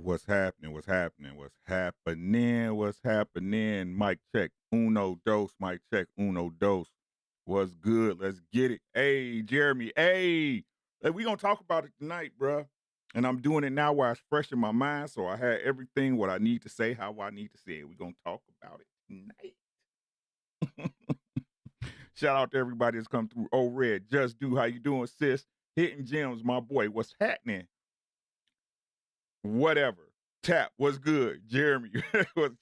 What's happening? What's happening? What's happening? What's happening? Mic check. Uno dos. Mic check. Uno dos. What's good? Let's get it. Hey, Jeremy. Hey, we gonna talk about it tonight, bruh. And I'm doing it now while it's fresh in my mind, so I had everything what I need to say, how I need to say it. We gonna talk about it tonight. Shout out to everybody that's come through. Oh, Red, Just Do. How you doing, sis? Hitting gems, my boy. What's happening? Whatever. Tap, what's good? Jeremy, what's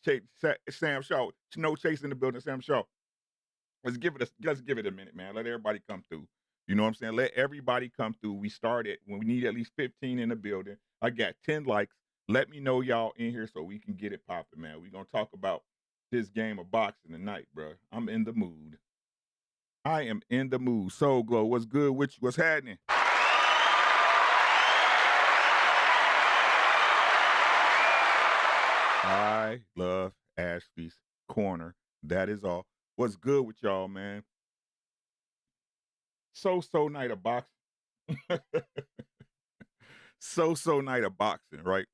Sam Shaw. No Chase in the building, Sam Shaw. Let's give it a minute, man. Let everybody come through. You know what I'm saying? Let everybody come through. We started when we need at least 15 in the building. I got 10 likes. Let me know y'all in here so we can get it popping, man. We're gonna talk about this game of boxing tonight, bro. I'm in the mood. I am in the mood. Soul Glow, what's good with you? What's happening? I love Ashley's Corner. That is all. What's good with y'all, man? So night of boxing. so night of boxing, right?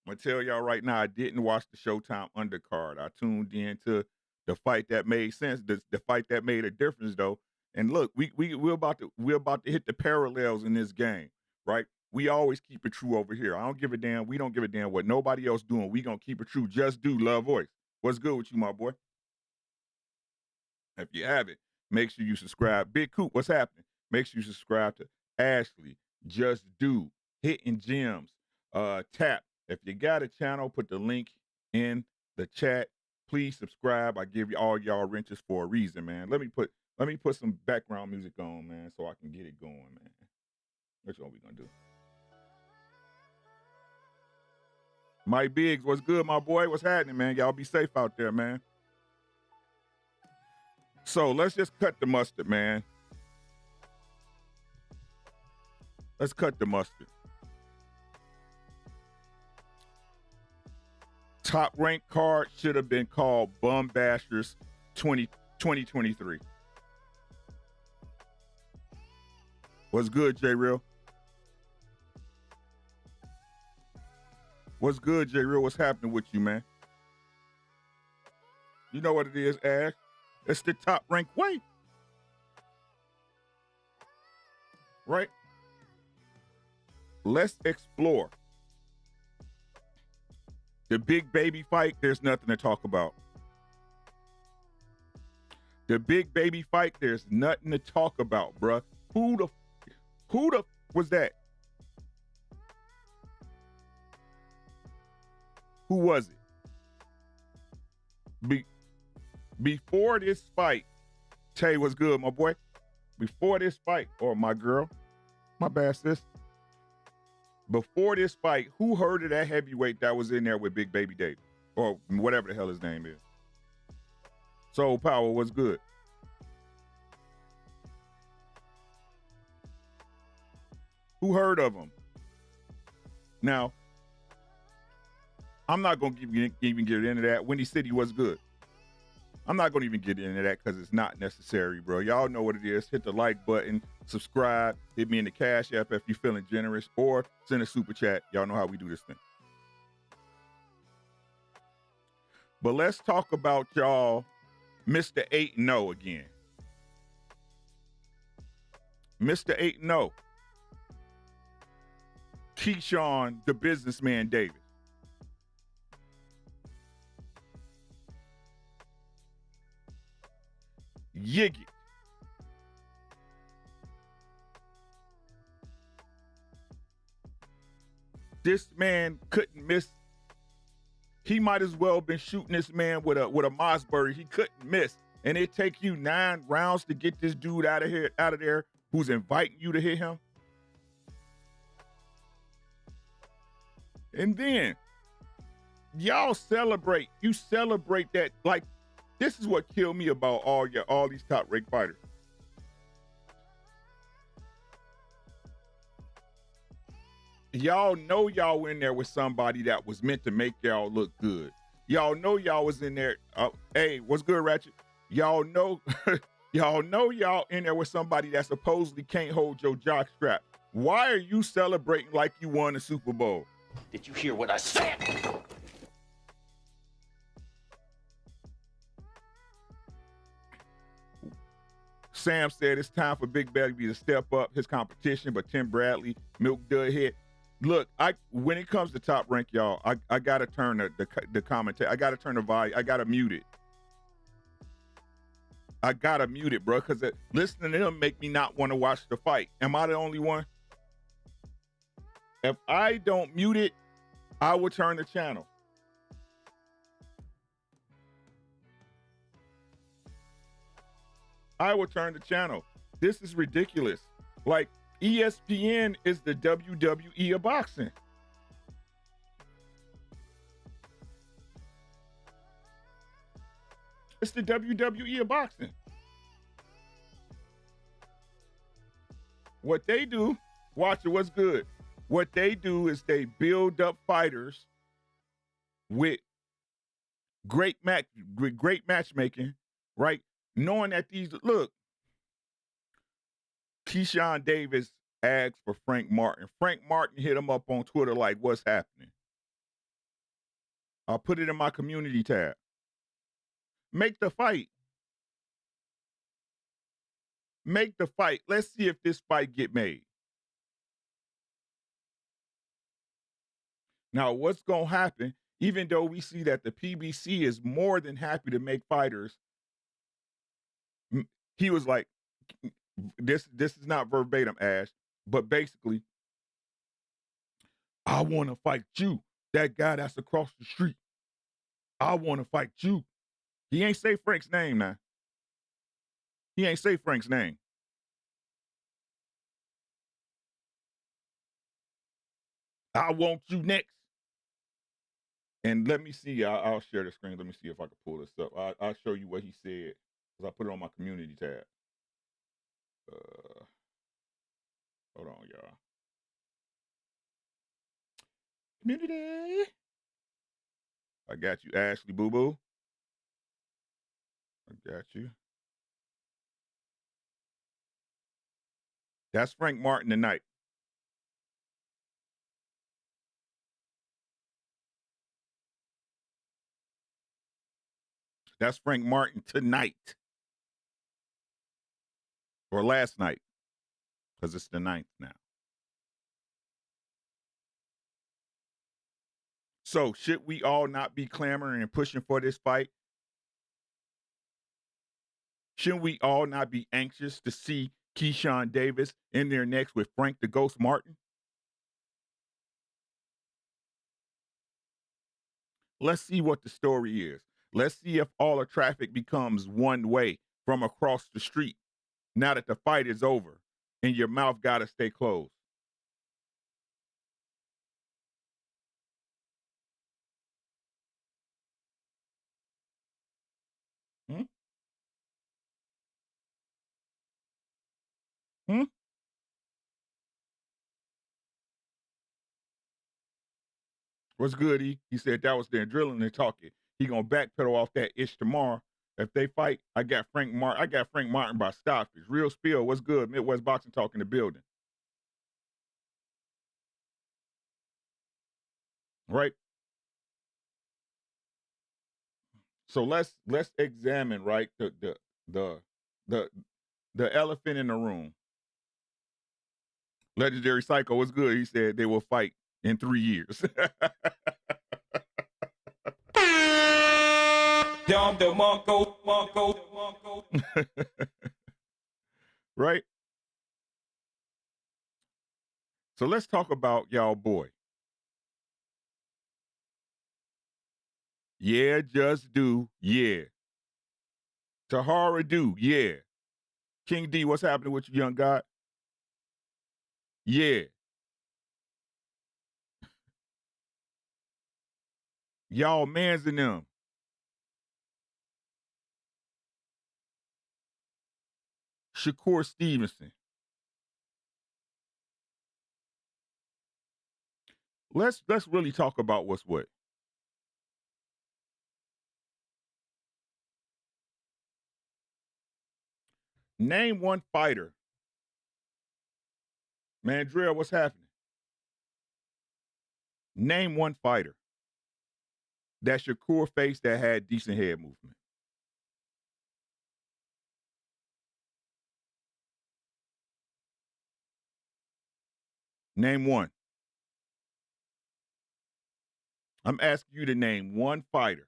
I'm gonna tell y'all right now, I didn't watch the Showtime undercard. I tuned in to the fight that made sense, the fight that made a difference, though. And look, we're about to hit the parallels in this game, right? We always keep it true over here. I don't give a damn. We don't give a damn what nobody else doing. We gonna keep it true. Just do love voice. What's good with you, my boy? If you have it, make sure you subscribe. Big Coop, what's happening? Make sure you subscribe to Ashley. Just Do. Hitting Gems. Tap. If you got a channel, put the link in the chat. Please subscribe. I give you all y'all wrenches for a reason, man. Let me put some background music on, man, so I can get it going, man. That's what we gonna do. Mike Biggs, what's good, my boy? What's happening, man? Y'all be safe out there, man. So let's just cut the mustard, man. Let's cut the mustard. Top Rank card should have been called Bum Bashers 2023. What's good, J-Real? What's good, J-Real? What's happening with you, man? You know what it is, Ash? It's the Top Rank way. Right? Let's explore. The big baby fight, there's nothing to talk about. The big baby fight, there's nothing to talk about, bruh. Who the was that? Who was it? Before this fight, Tay, what's good, my boy? Before this fight, or my girl, my bad sis. Before this fight, who heard of that heavyweight that was in there with Big Baby David? Or whatever the hell his name is. Soul Power, what's good? Who heard of him? Now, I'm not going to even get into that. Windy City was good. I'm not going to even get into that because it's not necessary, bro. Y'all know what it is. Hit the like button, subscribe, hit me in the Cash App if you're feeling generous, or send a super chat. Y'all know how we do this thing. But let's talk about y'all Mr. 8-0 again. Mr. 8-0. Keyshawn, the businessman Davis. Yiggy. This man couldn't miss. He might as well been shooting this man with a Mossberg. He couldn't miss. And it take you 9 rounds to get this dude out of there who's inviting you to hit him. And then y'all celebrate. You celebrate that. Like, this is what killed me about all these Top Rank fighters. Y'all know y'all in there with somebody that was meant to make y'all look good. Y'all know y'all was in there. Hey, what's good, Ratchet? Y'all know y'all in there with somebody that supposedly can't hold your jock strap. Why are you celebrating like you won the Super Bowl? Did you hear what I said? Sam said it's time for Big Belly to step up his competition, but Tim Bradley, Milk Dudhead. Look, when it comes to Top Rank, y'all, I gotta turn the commentary. I gotta turn the volume. I gotta mute it. I gotta mute it, bro, because listening to him make me not want to watch the fight. Am I the only one? If I don't mute it, I will turn the channel. I will turn the channel. This is ridiculous. Like, ESPN is the WWE of boxing. It's the WWE of boxing. What they do, watch it, what's good? What they do is they build up fighters with great matchmaking, right? Knowing that look, Keyshawn Davis asked for Frank Martin. Frank Martin hit him up on Twitter like, what's happening? I'll put it in my community tab. Make the fight. Make the fight. Let's see if this fight get made. Now, what's going to happen, even though we see that the PBC is more than happy to make fighters, he was like, this is not verbatim, Ash, but basically, I want to fight you, that guy that's across the street. I want to fight you. He ain't say Frank's name now. He ain't say Frank's name. I want you next. And let me see. I'll share the screen. Let me see if I can pull this up. I'll show you what he said because I put it on my community tab. Hold on, y'all. Community. I got you, Ashley Boo Boo. I got you. That's Frank Martin tonight. That's Frank Martin tonight. Or last night. Because it's the 9th now. So should we all not be clamoring and pushing for this fight? Shouldn't we all not be anxious to see Keyshawn Davis in there next with Frank the Ghost Martin? Let's see what the story is. Let's see if all the traffic becomes one way from across the street now that the fight is over and your mouth got to stay closed. Hmm? Hmm? What's good, E? He said that was their drilling and talking. He gonna backpedal off that ish tomorrow. If they fight, I got Frank Martin by stoppage. Real spill. What's good? Midwest Boxing Talk in the building. Right? So let's examine, right, the the elephant in the room. Legendary Psycho was good. He said they will fight in 3 years. Right? So let's talk about y'all boy. Yeah, just do. Yeah. Tahara do. Yeah. King D, what's happening with you, young God? Yeah. Y'all mans in them. Shakur Stevenson. Let's really talk about what's what. Name one fighter. Mandrell, what's happening? Name one fighter that Shakur faced that had decent head movement. Name one. I'm asking you to name one fighter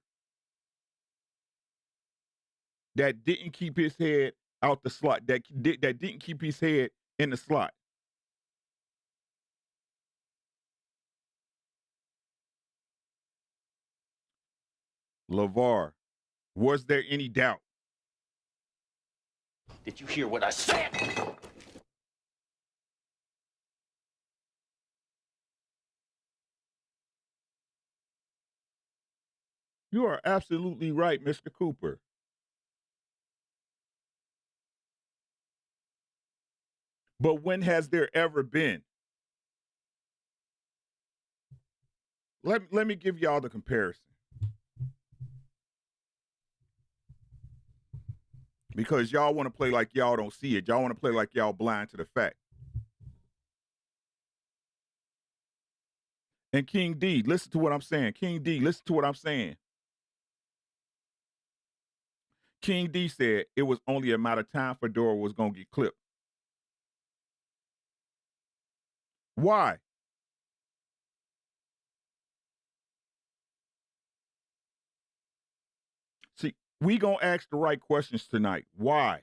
that didn't keep his head out the slot, that didn't keep his head in the slot. LeVar, was there any doubt? Did you hear what I said? You are absolutely right, Mr. Cooper. But when has there ever been? Let me give y'all the comparison. Because y'all want to play like y'all don't see it. Y'all want to play like y'all blind to the fact. And King D, listen to what I'm saying. King D, listen to what I'm saying. King D said it was only a matter of time Fedora was going to get clipped. Why? See, we going to ask the right questions tonight. Why?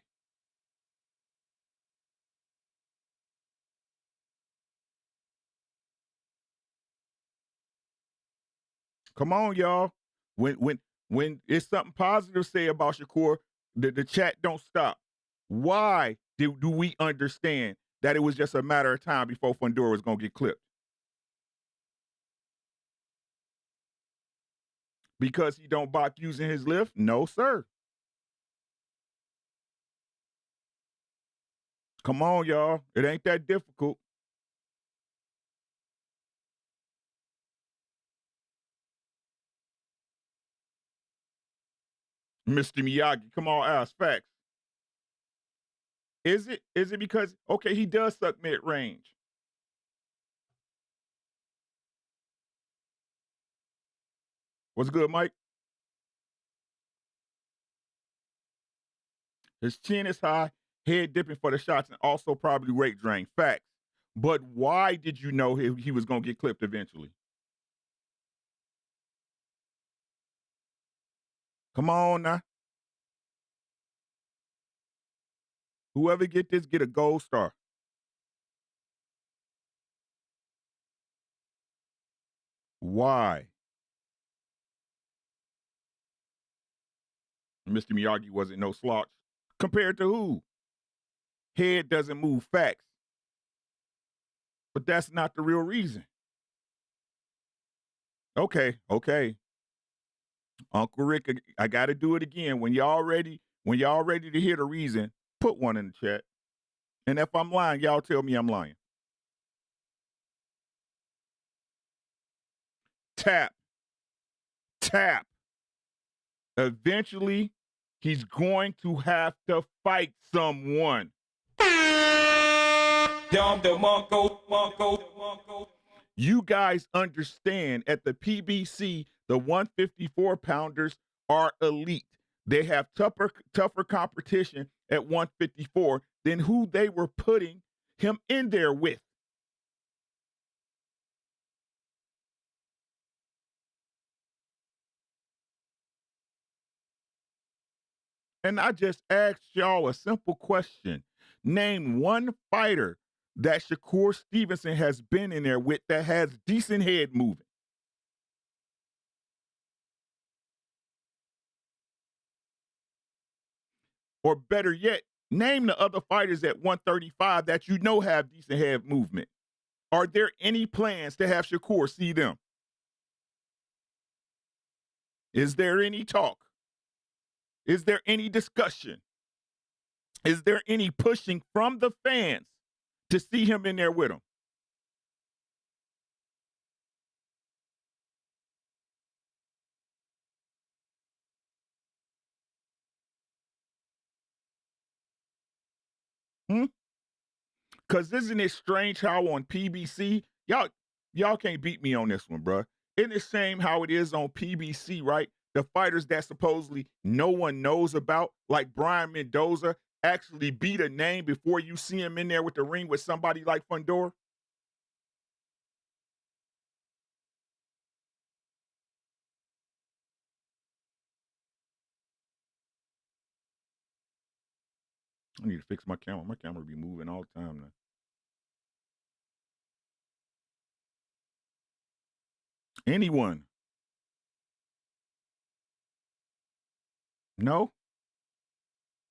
Come on, y'all. When it's something positive to say about Shakur, the chat don't stop. Why do we understand that it was just a matter of time before Fundora was going to get clipped? Because he don't box using his lift? No, sir. Come on, y'all. It ain't that difficult. Mr. Miyagi, come on, ask facts. Is it because okay, he does suck mid range? What's good, Mike? His chin is high, head dipping for the shots, and also probably weight drain. Facts. But why did you know he was going to get clipped eventually? Come on now. Whoever get this, get a gold star. Why? Mr. Miyagi wasn't no slouch. Compared to who? Head doesn't move, facts. But that's not the real reason. Okay. Uncle Rick, I gotta do it again. When y'all ready to hear the reason, put one in the chat. And if I'm lying, y'all tell me I'm lying. Tap. Eventually, he's going to have to fight someone. You guys understand at the PBC, the 154 pounders are elite. They have tougher competition at 154 than who they were putting him in there with. And I just asked y'all a simple question. Name one fighter that Shakur Stevenson has been in there with that has decent head movement. Or better yet, name the other fighters at 135 that you know have decent head movement. Are there any plans to have Shakur see them? Is there any talk? Is there any discussion? Is there any pushing from the fans to see him in there with him? Because isn't it strange how on PBC, y'all, Y'all can't beat me on this one, bruh. Isn't it shame how it is on PBC, right? The fighters that supposedly no one knows about, like Brian Mendoza, actually beat a name before you see him in there with the ring with somebody like Fundora? I need to fix my camera. My camera be moving all the time now. Anyone? No?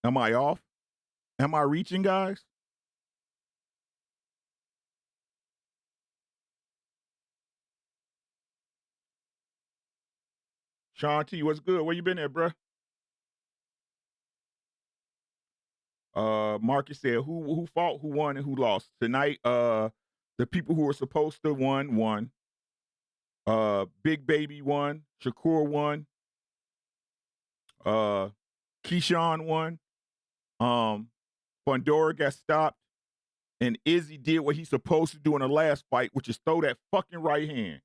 Am I off? Am I reaching, guys? Sean T, what's good? Where you been at, bruh? Marcus said who fought, who won, and who lost tonight. The people who were supposed to won. Big Baby won. Shakur won. Uh, Keyshawn won. Fundora got stopped, and Izzy did what he's supposed to do in the last fight, which is throw that fucking right hand.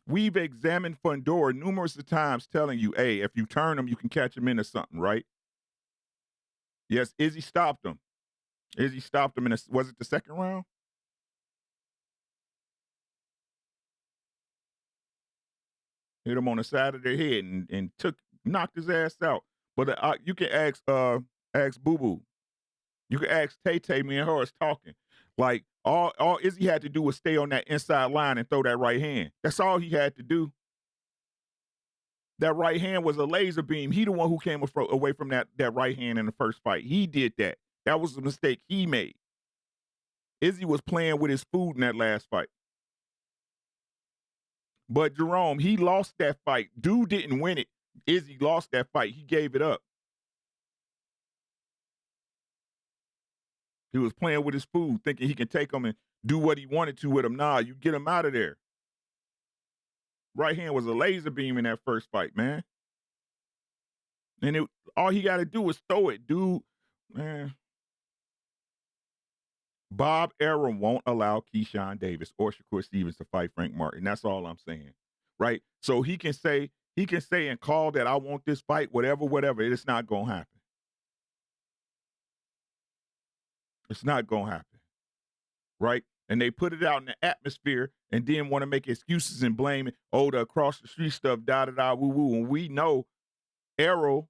We've examined Fundora numerous times, telling you, hey, if you turn him, you can catch him into something, right? Yes, Izzy stopped him. Izzy stopped him was it the second round? Hit him on the side of the head and knocked his ass out. But you can ask Boo Boo. You can ask Tay Tay. Me and her is talking. Like all Izzy had to do was stay on that inside line and throw that right hand. That's all he had to do. That right hand was a laser beam. He the one who came away from that right hand in the first fight. He did that. That was a mistake he made. Izzy was playing with his food in that last fight. But Jerome, he lost that fight. Dude didn't win it. Izzy lost that fight. He gave it up. He was playing with his food, thinking he can take him and do what he wanted to with him. Nah, you get him out of there. Right hand was a laser beam in that first fight, man. And all he got to do is throw it, dude. Man. Bob Arum won't allow Keyshawn Davis or Shakur Stevens to fight Frank Martin. That's all I'm saying, right? So he can say and call that I want this fight, whatever. It's not gonna happen. It's not gonna happen, right? And they put it out in the atmosphere and then want to make excuses and blame it. Oh, the across the street stuff, woo woo. And we know Arrow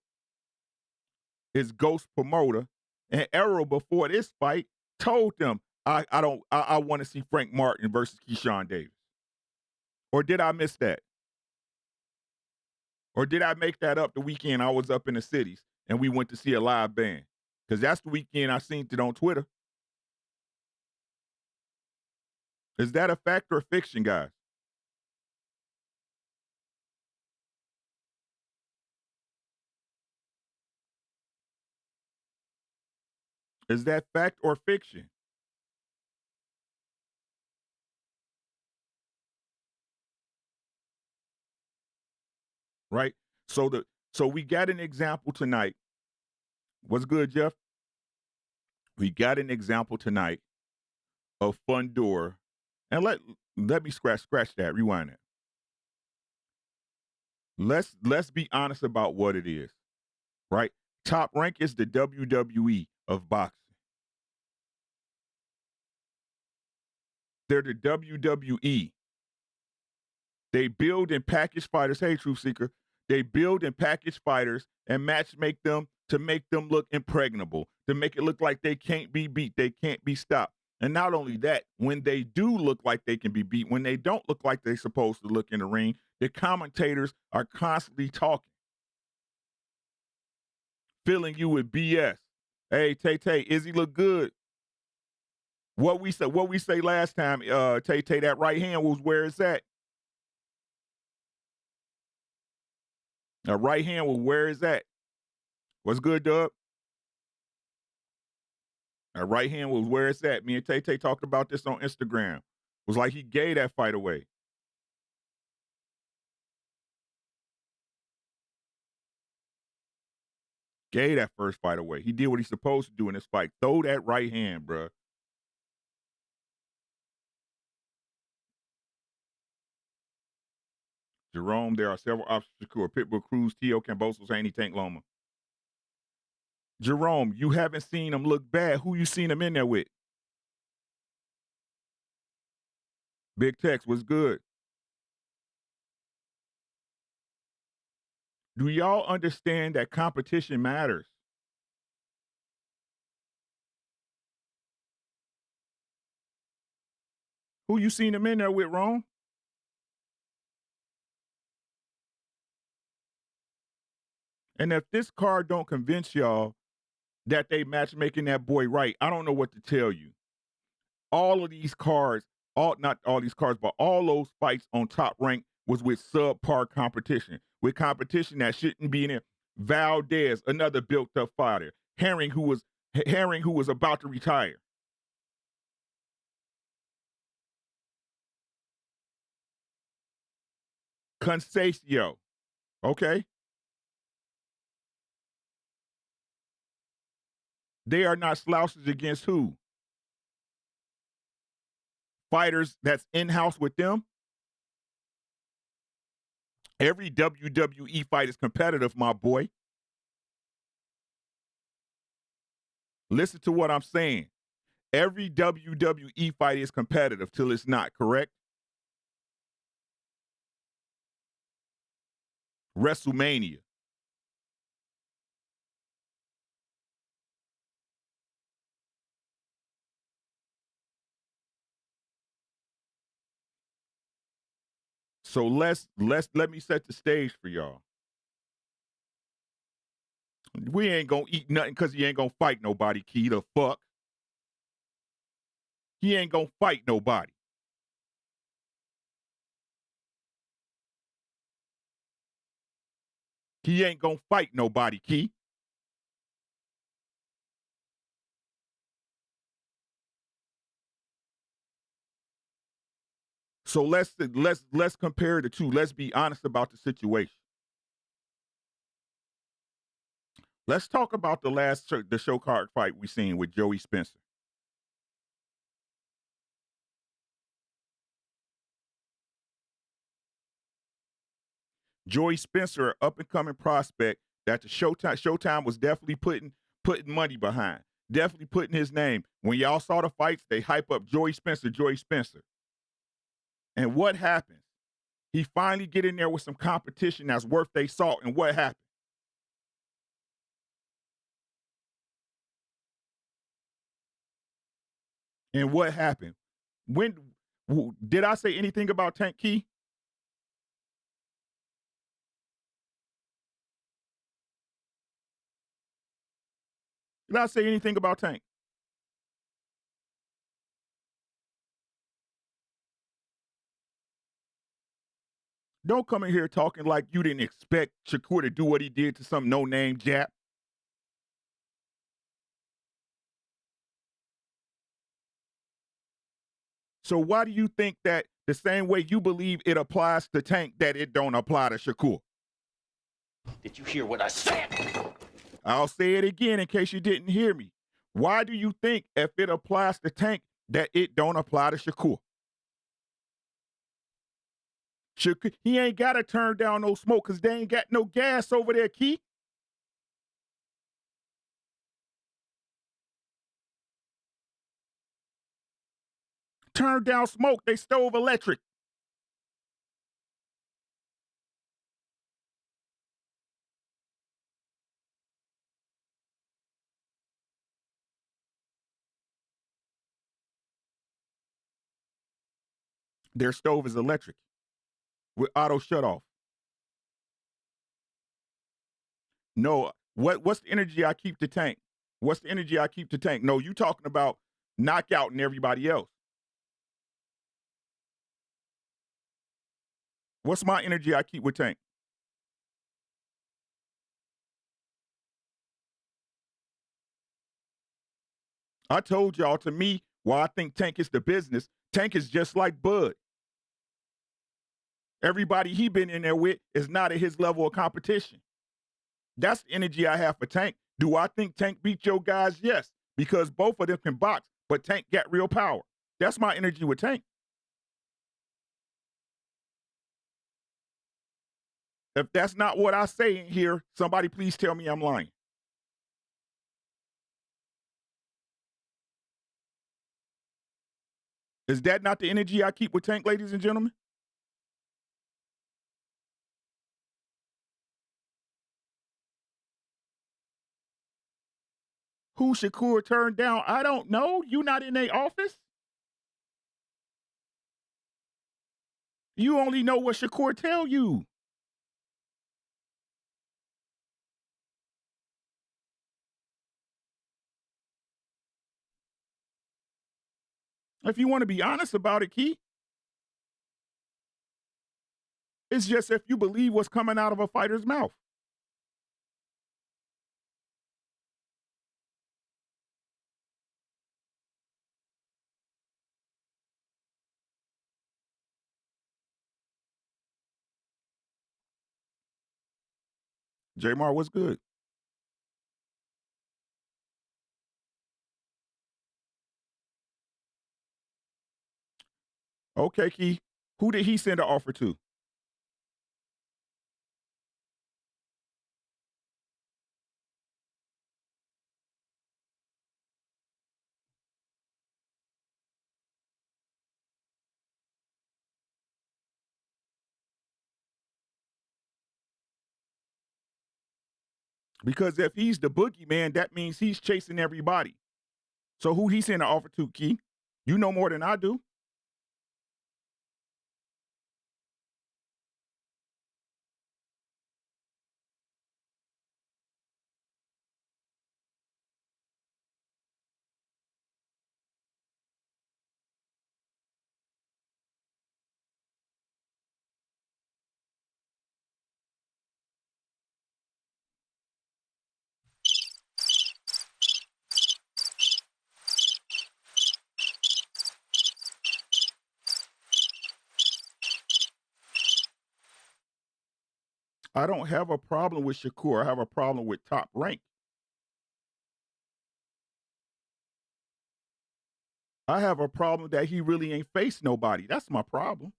is Ghost promoter, and Arrow before this fight told them I want to see Frank Martin versus Keyshawn Davis. Or did I miss that? Or did I make that up the weekend I was up in the cities and we went to see a live band? Because that's the weekend I seen it on Twitter. Is that a fact or fiction, guys? Is that fact or fiction? Right? So we got an example tonight. What's good, Jeff? We got an example tonight of Fundora. And let me scratch that, rewind that. Let's be honest about what it is, right? Top Rank is the WWE of boxing. They're the WWE. They build and package fighters. Hey, Truth Seeker. They build and package fighters and matchmake them to make them look impregnable, to make it look like they can't be beat, they can't be stopped. And not only that, when they do look like they can be beat, when they don't look like they're supposed to look in the ring, the commentators are constantly talking, filling you with BS. Hey, Tay, Izzy look good. What we say last time, Tay, that right hand was where it's at. That right hand was where it's at. What's good, Dub? That right hand was where it's at. Me and Tay talked about this on Instagram. It was like he gave that fight away. Gave that first fight away. He did what he's supposed to do in this fight. Throw that right hand, bruh. Jerome, there are several options to Shakur. Pitbull Cruz, T.O. Cambosos, Haney, Tank Loma. Jerome, you haven't seen him look bad. Who you seen him in there with? Big Tex was good. Do y'all understand that competition matters? Who you seen him in there with, Rome? And if this card don't convince y'all that they matchmaking that boy right, I don't know what to tell you. All of these cards, not all these cards, but all those fights on Top Rank was with subpar competition, with competition that shouldn't be in there. Valdez, another built-up fighter. Herring, who was about to retire. Concesio, okay? They are not slouches against who? Fighters that's in-house with them. Every WWE fight is competitive, my boy. Listen to what I'm saying. Every WWE fight is competitive till it's not, correct? WrestleMania. So let me set the stage for y'all. We ain't gonna eat nothing because he ain't gonna fight nobody, Key, the fuck. He ain't gonna fight nobody. He ain't gonna fight nobody, Key. So let's compare the two. Let's be honest about the situation. Let's talk about the show card fight we seen with Joey Spencer. Joey Spencer, up and coming prospect that the Showtime was definitely putting money behind, definitely putting his name. When y'all saw the fights, they hype up Joey Spencer. And what happens? He finally get in there with some competition that's worth their salt. And what happened? And what happened? When did I say anything about Tank Key? Did I say anything about Tank? Don't come in here talking like you didn't expect Shakur to do what he did to some no-name Jap. So why do you think that the same way you believe it applies to Tank that it don't apply to Shakur? Did you hear what I said? I'll say it again in case you didn't hear me. Why do you think if it applies to Tank that it don't apply to Shakur? He ain't got to turn down no smoke because they ain't got no gas over there, Key. Turn down smoke, they stove electric. Their stove is electric with auto shut off. No, what's the energy I keep to Tank? What's the energy I keep to Tank? No, you talking about Knockout and everybody else. What's my energy I keep with Tank? I told y'all, to me, why I think Tank is the business. Tank is just like Bud. Everybody he been in there with is not at his level of competition. That's the energy I have for Tank. Do I think Tank beat your guys? Yes, because both of them can box, but Tank got real power. That's my energy with Tank. If that's not what I say in here, somebody please tell me I'm lying. Is that not the energy I keep with Tank, ladies and gentlemen? Who Shakur turned down? I don't know. You not in their office? You only know what Shakur tell you. If you want to be honest about it, Key, it's just if you believe what's coming out of a fighter's mouth. Jamar, what's good? Okay, Key. Who did he send an offer to? Because if he's the boogeyman, that means he's chasing everybody. So who he sent an offer to, Key? You know more than I do. I don't have a problem with Shakur. I have a problem with Top Rank. I have a problem that he really ain't faced nobody. That's my problem.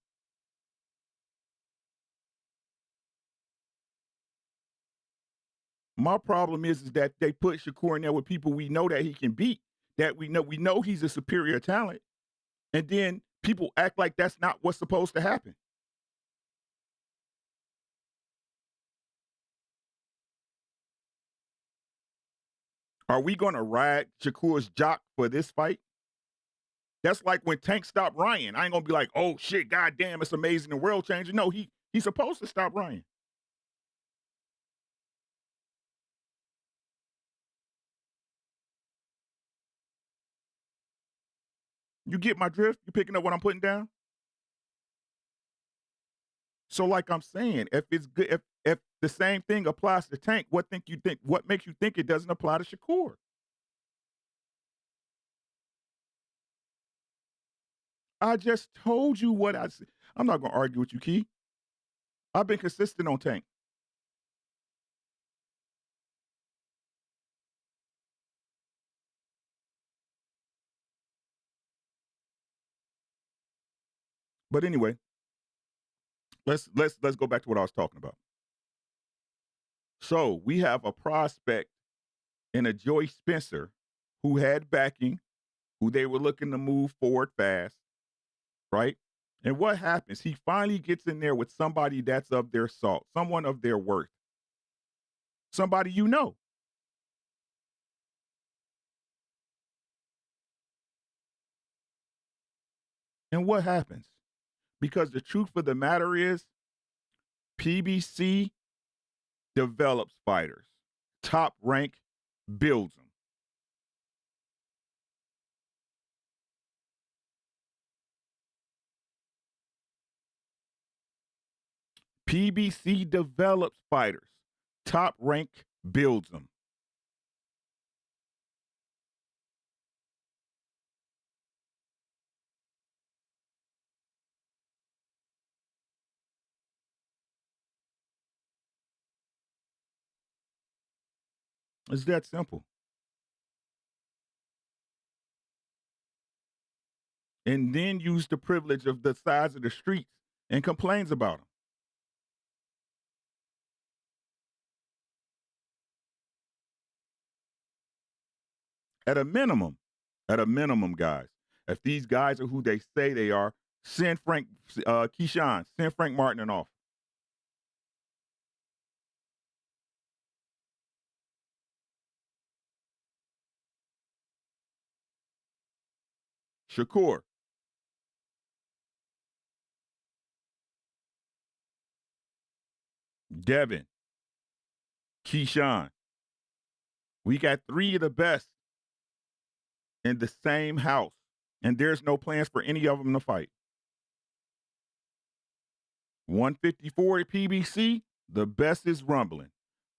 My problem is that they put Shakur in there with people we know that he can beat, that we know he's a superior talent, and then people act like that's not what's supposed to happen. Are we gonna ride Shakur's jock for this fight? That's like when Tank stopped Ryan. I ain't gonna be like, oh shit, goddamn, it's amazing and world changing. No, he's supposed to stop Ryan. You get my drift? You picking up what I'm putting down? So, like I'm saying, if it's good, if the same thing applies to Tank, what makes you think it doesn't apply to Shakur? I just told you what I said. I'm not gonna argue with you, Key. I've been consistent on Tank. But anyway, let's go back to what I was talking about. So we have a prospect in a Joey Spencer who had backing, who they were looking to move forward fast, right? And what happens? He finally gets in there with somebody that's of their salt, someone of their worth, somebody you know. And what happens? Because the truth of the matter is, PBC develops fighters, Top Rank builds them. PBC develops fighters, Top Rank builds them. It's that simple. And then use the privilege of the size of the streets and complains about them. At a minimum, guys, if these guys are who they say they are, send Keyshawn, send Frank Martin off. Shakur. Devin. Keyshawn. We got 3 of the best in the same house, and there's no plans for any of them to fight. 154 at PBC, the best is rumbling.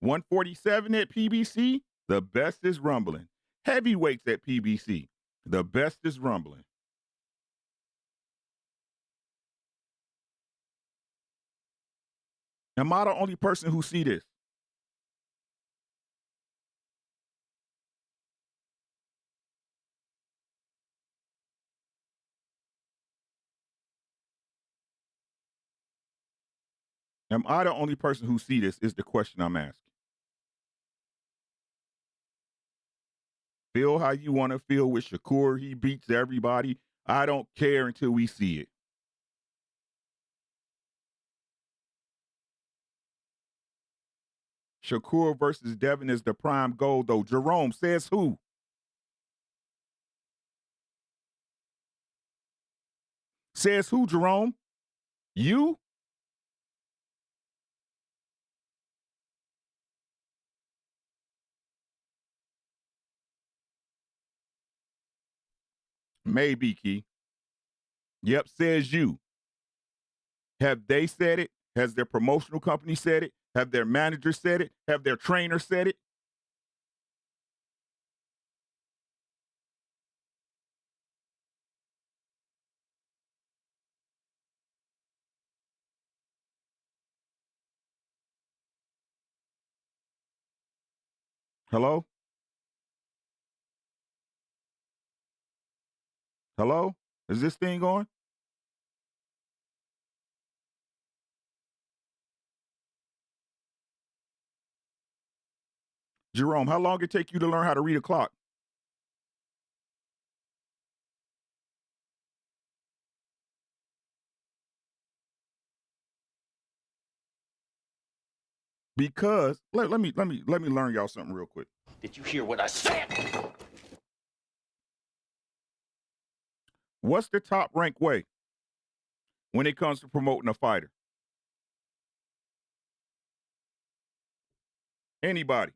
147 at PBC, the best is rumbling. Heavyweights at PBC, the best is rumbling. Am I the only person who see this? Am I the only person who see this is the question I'm asking. Feel how you want to feel with Shakur. He beats everybody. I don't care until we see it. Shakur versus Devin is the prime goal, though. Jerome says who? Says who, Jerome? You? Maybe, Key. Yep, says you. Have they said it? Has their promotional company said it? Have their manager said it? Have their trainer said it? Hello? Hello? Is this thing on? Jerome, how long it take you to learn how to read a clock? Because let me learn y'all something real quick. Did you hear what I said? What's the top rank way when it comes to promoting a fighter? Anybody?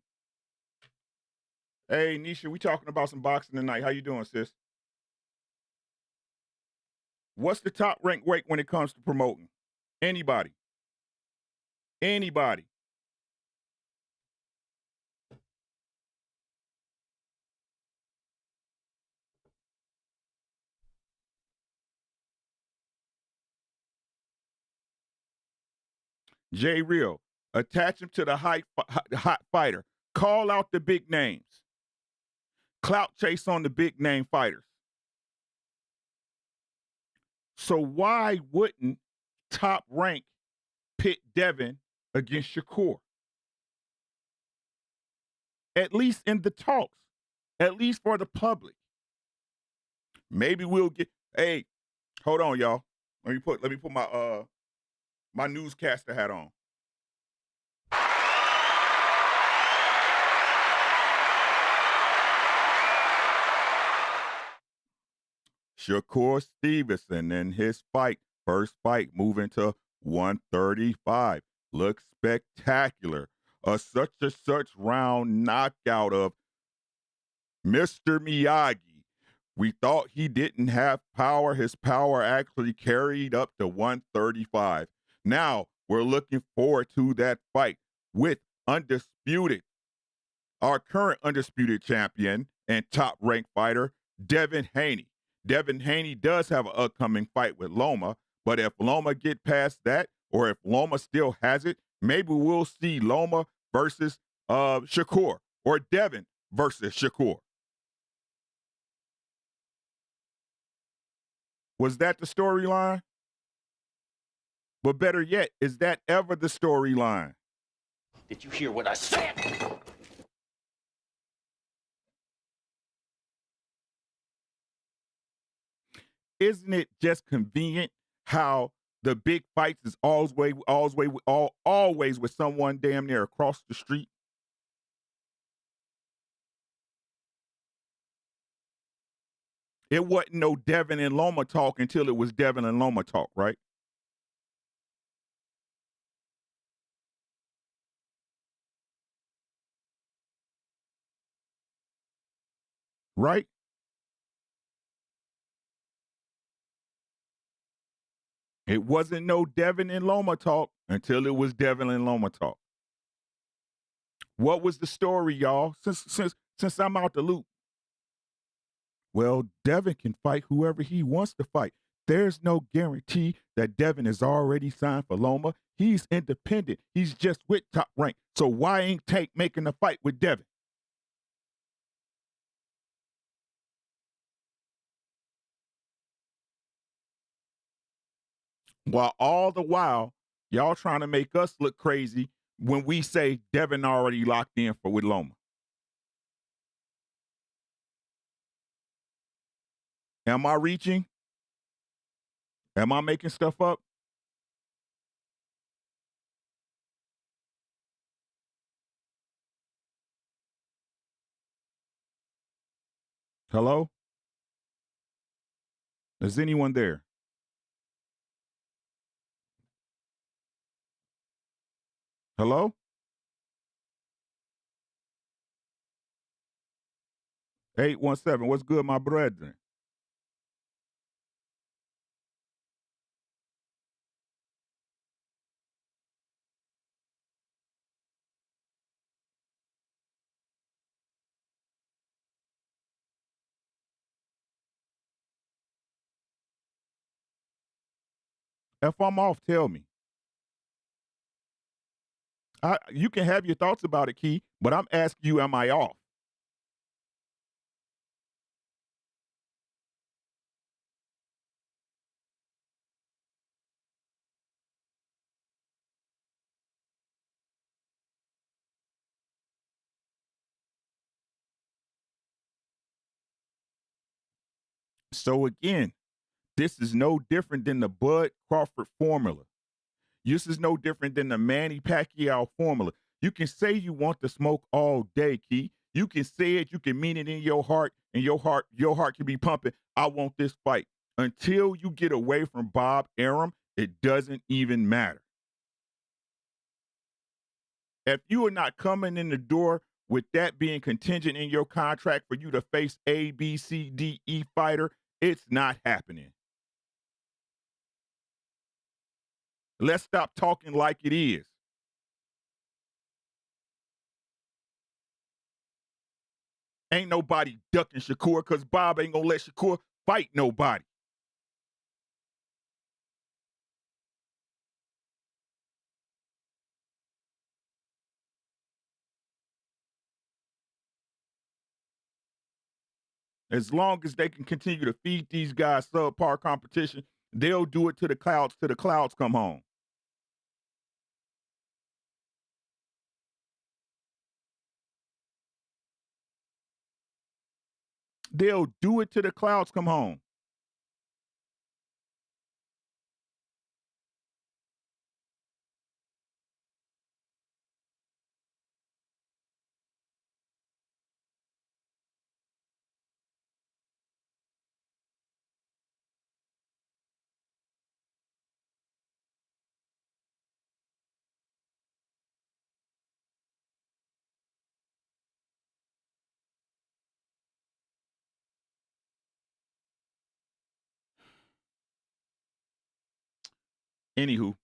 Hey, Nisha, we talking about some boxing tonight. How you doing, sis? What's the top rank weight when it comes to promoting? Anybody? Anybody? J Real, attach him to the hot fighter. Call out the big names. Clout chase on the big name fighters. So why wouldn't Top Rank pit Devin against Shakur? At least in the talks. At least for the public. Maybe we'll get. Hey, hold on, y'all. Let me put my my newscaster hat on. Shakur Stevenson in his first fight, moving to 135. Looks spectacular. A such round knockout of Mr. Miyagi. We thought he didn't have power. His power actually carried up to 135. Now we're looking forward to that fight with our current undisputed champion and top ranked fighter, Devin Haney. Devin Haney does have an upcoming fight with Loma, but if Loma get past that, or if Loma still has it, maybe we'll see Loma versus Shakur, or Devin versus Shakur? Was that the storyline? But better yet, is that ever the storyline? Did you hear what I said? Isn't it just convenient how the big fights is always with someone damn near across the street? It wasn't no Devin and Loma talk until it was Devin and Loma talk, right? Right? It wasn't no Devin and Loma talk until it was Devin and Loma talk. What was the story, y'all? Since I'm out the loop. Well, Devin can fight whoever he wants to fight. There's no guarantee that Devin is already signed for Loma. He's independent. He's just with Top Rank. So why ain't Tank making a fight with Devin? While all the while, y'all trying to make us look crazy when we say Devin already locked in for with Loma. Am I reaching? Am I making stuff up? Hello? Is anyone there? Hello? 817. What's good, my brethren? If I'm off, tell me. You can have your thoughts about it, Key, but I'm asking you, am I off? So again, this is no different than the Bud Crawford formula. This is no different than the Manny Pacquiao formula. You can say you want the smoke all day, Key. You can say it, you can mean it in your heart, and your heart can be pumping. I want this fight. Until you get away from Bob Arum, it doesn't even matter. If you are not coming in the door with that being contingent in your contract for you to face A, B, C, D, E fighter, it's not happening. Let's stop talking like it is. Ain't nobody ducking Shakur because Bob ain't gonna let Shakur fight nobody. As long as they can continue to feed these guys subpar competition, they'll do it to the clouds till the clouds come home. They'll do it till the clouds come home. Anywho,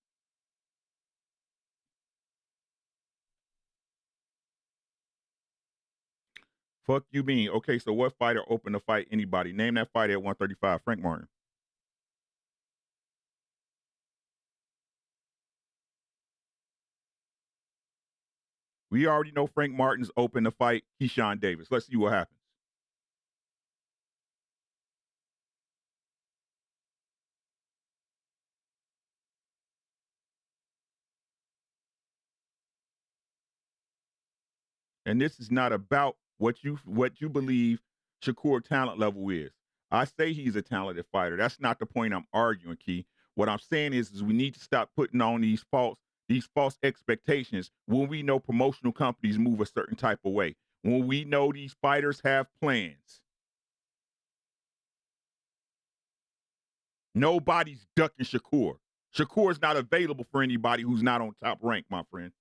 fuck you mean. Okay, so what fighter opened to fight anybody? Name that fighter at 135. Frank Martin. We already know Frank Martin's open to fight Keyshawn Davis. Let's see what happens. And this is not about what you believe Shakur talent level is. I say he's a talented fighter. That's not the point I'm arguing, Key. What I'm saying is we need to stop putting on these false expectations when we know promotional companies move a certain type of way. When we know these fighters have plans. Nobody's ducking Shakur. Shakur's not available for anybody who's not on Top Rank, my friend.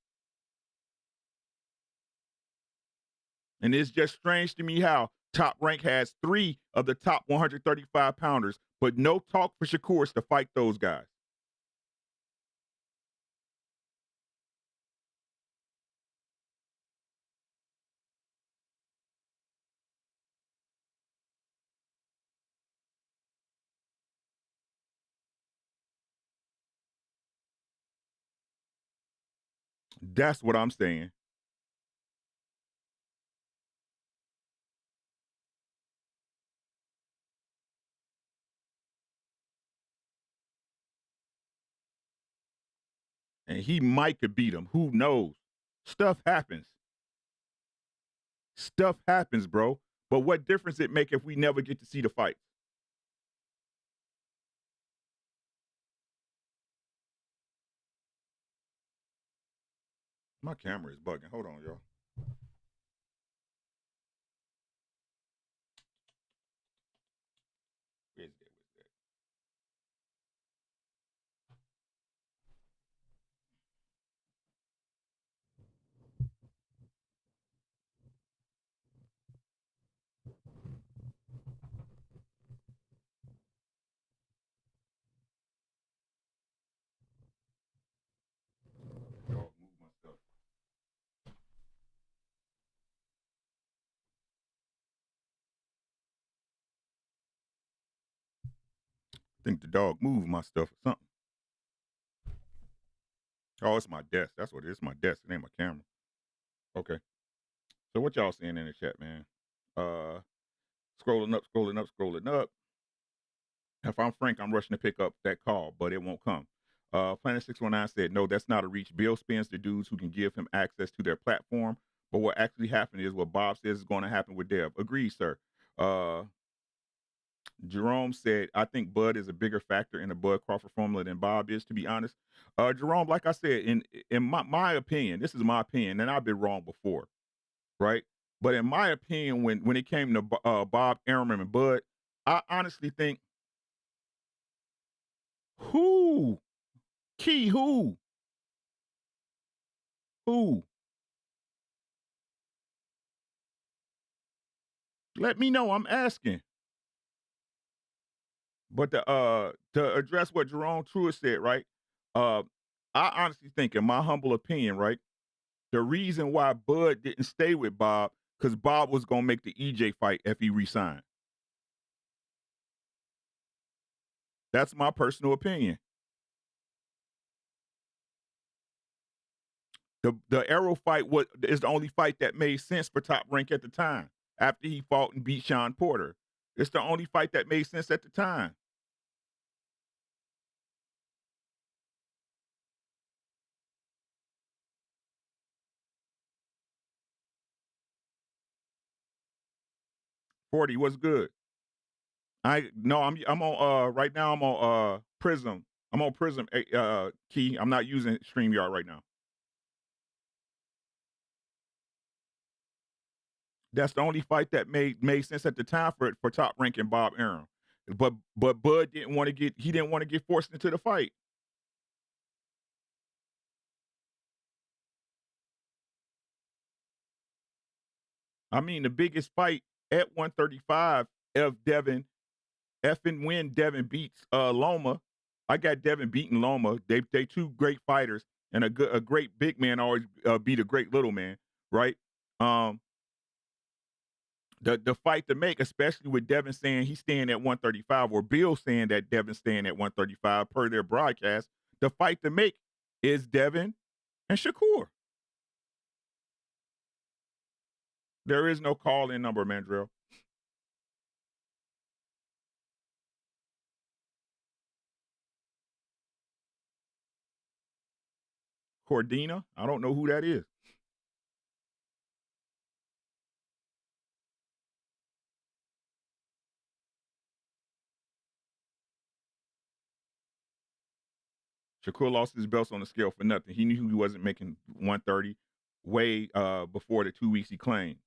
And it's just strange to me how Top Rank has 3 of the top 135 pounders, but no talk for Shakur's to fight those guys. That's what I'm saying. And he might could beat him. Who knows? Stuff happens. Stuff happens, bro. But what difference it make if we never get to see the fight? My camera is bugging. Hold on, y'all. Where's that? Y'all move my stuff. I think the dog moved my stuff or something. Oh, it's my desk. That's what it is. My desk. It ain't my camera. Okay. So what y'all seeing in the chat, man? Scrolling up, scrolling up, scrolling up. If I'm Frank, I'm rushing to pick up that call, but it won't come. Planet 619 said, no, that's not a reach. Bill spins the dudes who can give him access to their platform. But what actually happened is what Bob says is going to happen with Dev. Agreed, sir. Jerome said, I think Bud is a bigger factor in the Bud Crawford formula than Bob is, to be honest. Jerome, like I said, in my opinion, this is my opinion, and I've been wrong before, right? But in my opinion, when it came to Bob Arum and Bud, I honestly think who Key who let me know. I'm asking. But to address what Jerome Truitt said, right? Uh, I honestly think, in my humble opinion, right, the reason why Bud didn't stay with Bob because Bob was gonna make the EJ fight if he resigned. That's my personal opinion. The Arrow fight is the only fight that made sense for Top Rank at the time. After he fought and beat Sean Porter, it's the only fight that made sense at the time. Forty was good. I'm on right now I'm on Prism. I'm on Prism Key. I'm not using StreamYard right now. That's the only fight that made sense at the time for Top Rank and Bob Arum. But Bud didn't want to get forced into the fight. I mean, the biggest fight at 135 if Devin effing when Devin beats Loma. I got Devin beating Loma. They two great fighters, and a great big man always beat a great little man, right? Um, the fight to make, especially with Devin saying he's staying at 135, or Bill saying that Devin's staying at 135 per their broadcast. The fight to make is Devin and Shakur. There is no call-in number, Mandrell. Cordina? I don't know who that is. Shakur lost his belts on the scale for nothing. He knew he wasn't making 130 way before the 2 weeks he claimed.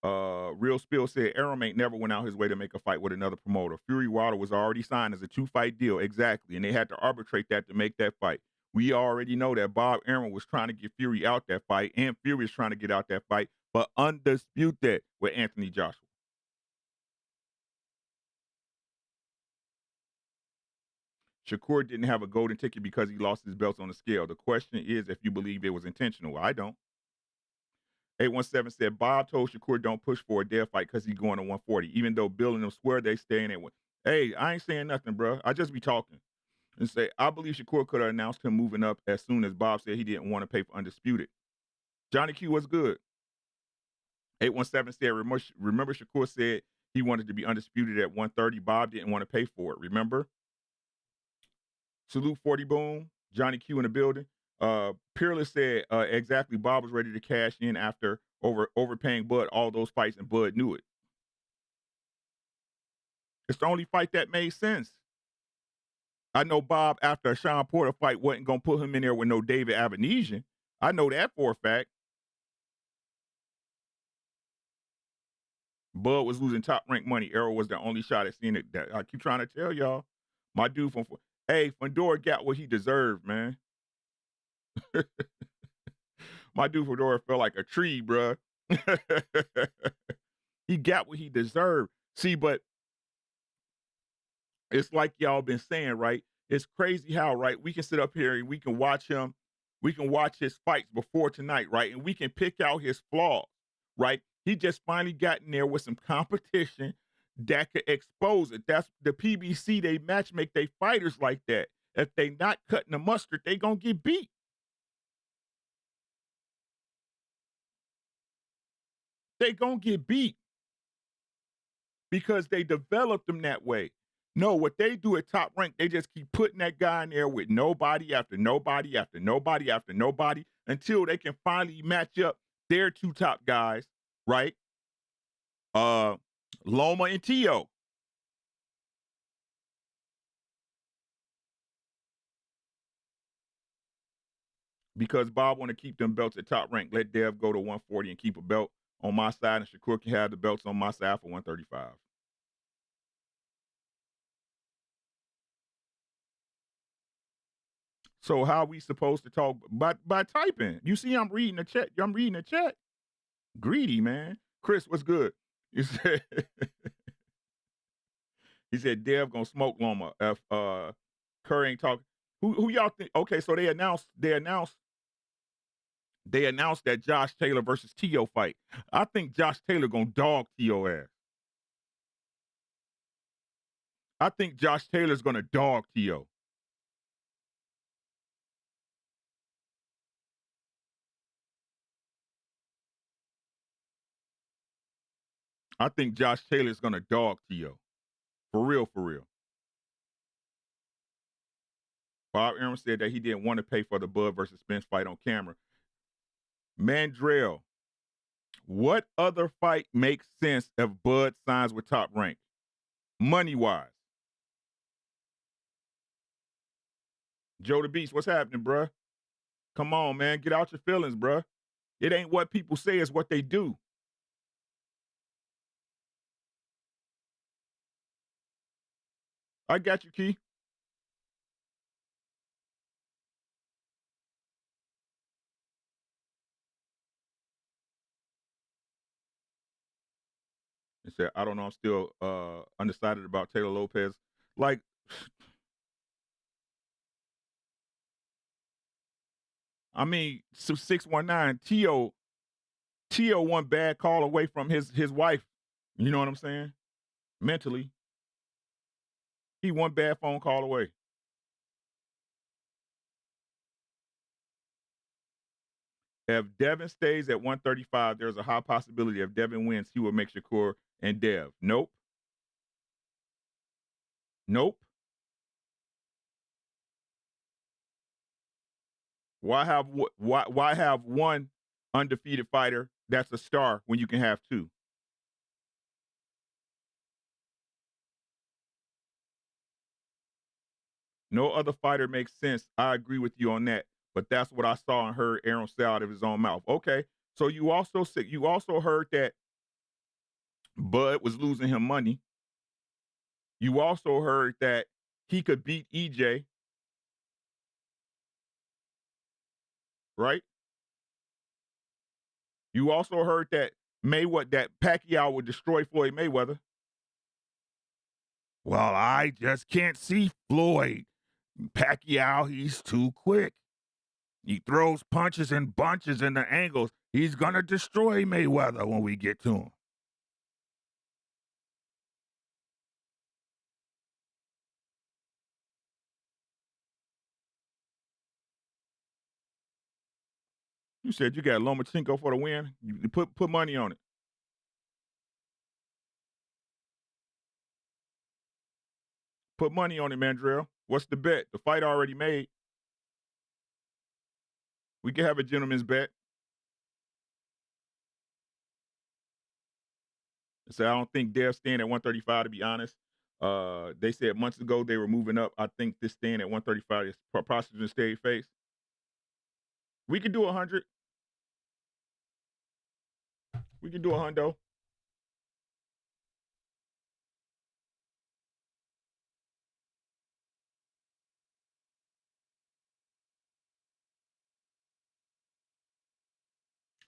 Real Spill said Arum ain't never went out his way to make a fight with another promoter. Fury Wilder was already signed as a 2-fight deal, exactly, and they had to arbitrate that to make that fight. We already know that Bob Arum was trying to get Fury out that fight, and Fury is trying to get out that fight, but undispute that with Anthony Joshua. Shakur didn't have a golden ticket because he lost his belts on the scale. The question is if you believe it was intentional. I don't. 817 said Bob told Shakur don't push for a dead fight because he's going to 140, even though Bill and them swear they staying at one. Hey, I ain't saying nothing, bro. I just be talking. And say, I believe Shakur could have announced him moving up as soon as Bob said he didn't want to pay for Undisputed. Johnny Q was good. 817 said, remember Shakur said he wanted to be Undisputed at 130. Bob didn't want to pay for it, remember? Salute 40 Boom. Johnny Q in the building. Peerless said, exactly, Bob was ready to cash in after overpaying Bud all those fights, and Bud knew it. It's the only fight that made sense. I know Bob, after a Sean Porter fight, wasn't going to put him in there with no David Avenesian. I know that for a fact. Bud was losing top rank money. Arrow was the only shot at seeing it. That I keep trying to tell y'all. My dude from Fedora got what he deserved, man. My dude Fedora felt like a tree, bruh. He got what he deserved. See, but it's like y'all been saying, right? It's crazy how, right, we can sit up here and we can watch him, we can watch his fights before tonight, right? And we can pick out his flaws, right? He just finally got in there with some competition that could expose it. That's the PBC, they matchmake they fighters like that. If they not cutting the mustard, they gonna get beat. They gonna get beat because they developed them that way. No, what they do at Top Rank, they just keep putting that guy in there with nobody after nobody after nobody after nobody until they can finally match up their two top guys, right? Loma and Tio. Because Bob want to keep them belts at Top Rank. Let Dev go to 140 and keep a belt on my side, and Shakur can have the belts on my side for 135. So how are we supposed to talk? By typing. You see, I'm reading the chat. I'm reading the chat. Greedy, man. Chris, what's good? He said, he said Dev gonna smoke Loma if Curry ain't talking. Who y'all think? Okay, so they announced that Josh Taylor versus Tio fight. I think Josh Taylor gonna dog Tio ass. I think Josh Taylor's gonna dog Tio. I think Josh Taylor's gonna dog Tio. For real, for real. Bob Arum said that he didn't want to pay for the Bud versus Spence fight on camera. Mandrell, what other fight makes sense if Bud signs with Top Rank? Money-wise. Joe the Beast, what's happening, bruh? Come on, man. Get out your feelings, bruh. It ain't what people say, it's what they do. I got you, Key. And said, I don't know, I'm still undecided about Taylor Lopez. Like, I mean, 619, Tio one bad call away from his wife. You know what I'm saying? Mentally. He one bad phone call away. If Devin stays at 135, there's a high possibility if Devin wins, he will make Shakur and Dev. Nope. Nope. Why have one undefeated fighter that's a star when you can have two? No other fighter makes sense. I agree with you on that. But that's what I saw and heard Aaron say out of his own mouth. Okay. So you also heard that Bud was losing him money. You also heard that he could beat EJ, right? You also heard that Pacquiao would destroy Floyd Mayweather. Well, I just can't see Floyd. Pacquiao, he's too quick. He throws punches and bunches in the angles. He's gonna destroy Mayweather when we get to him. You said you got Lomachenko for the win. You put money on it. Put money on it, Mandrell. What's the bet? The fight already made. We can have a gentleman's bet. So I don't think Dev's staying at 135, to be honest. They said months ago they were moving up. I think this staying at 135 is possibly to stay face. We could do 100. We could do a hundo.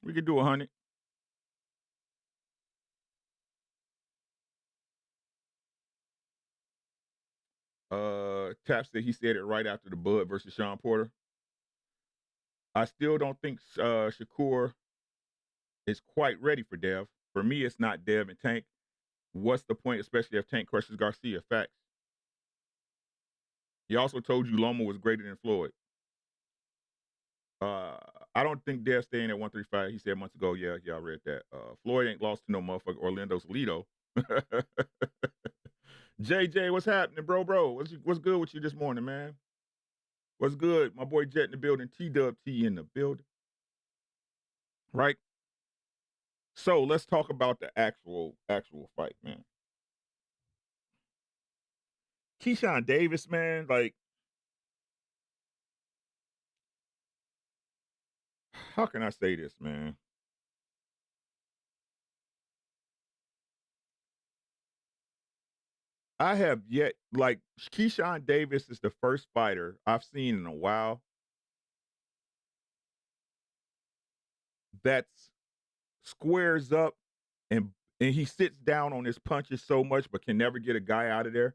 We could do 100. Tap said he said it right after the Bud versus Sean Porter. I still don't think Shakur is quite ready for Dev. For me, it's not Dev and Tank. What's the point, especially if Tank crushes Garcia? Facts. He also told you Loma was greater than Floyd. I don't think Dev's staying at 135. He said months ago. Yeah, I read that. Floyd ain't lost to no motherfucker Orlando Salido. JJ, what's happening, bro? What's good with you this morning, man? What's good? My boy Jet in the building. T-Dub T in the building. Right? So let's talk about the actual fight, man. Keyshawn Davis, man, like, how can I say this, man? I have yet, like, Keyshawn Davis is the first fighter I've seen in a while that's squares up and he sits down on his punches so much but can never get a guy out of there.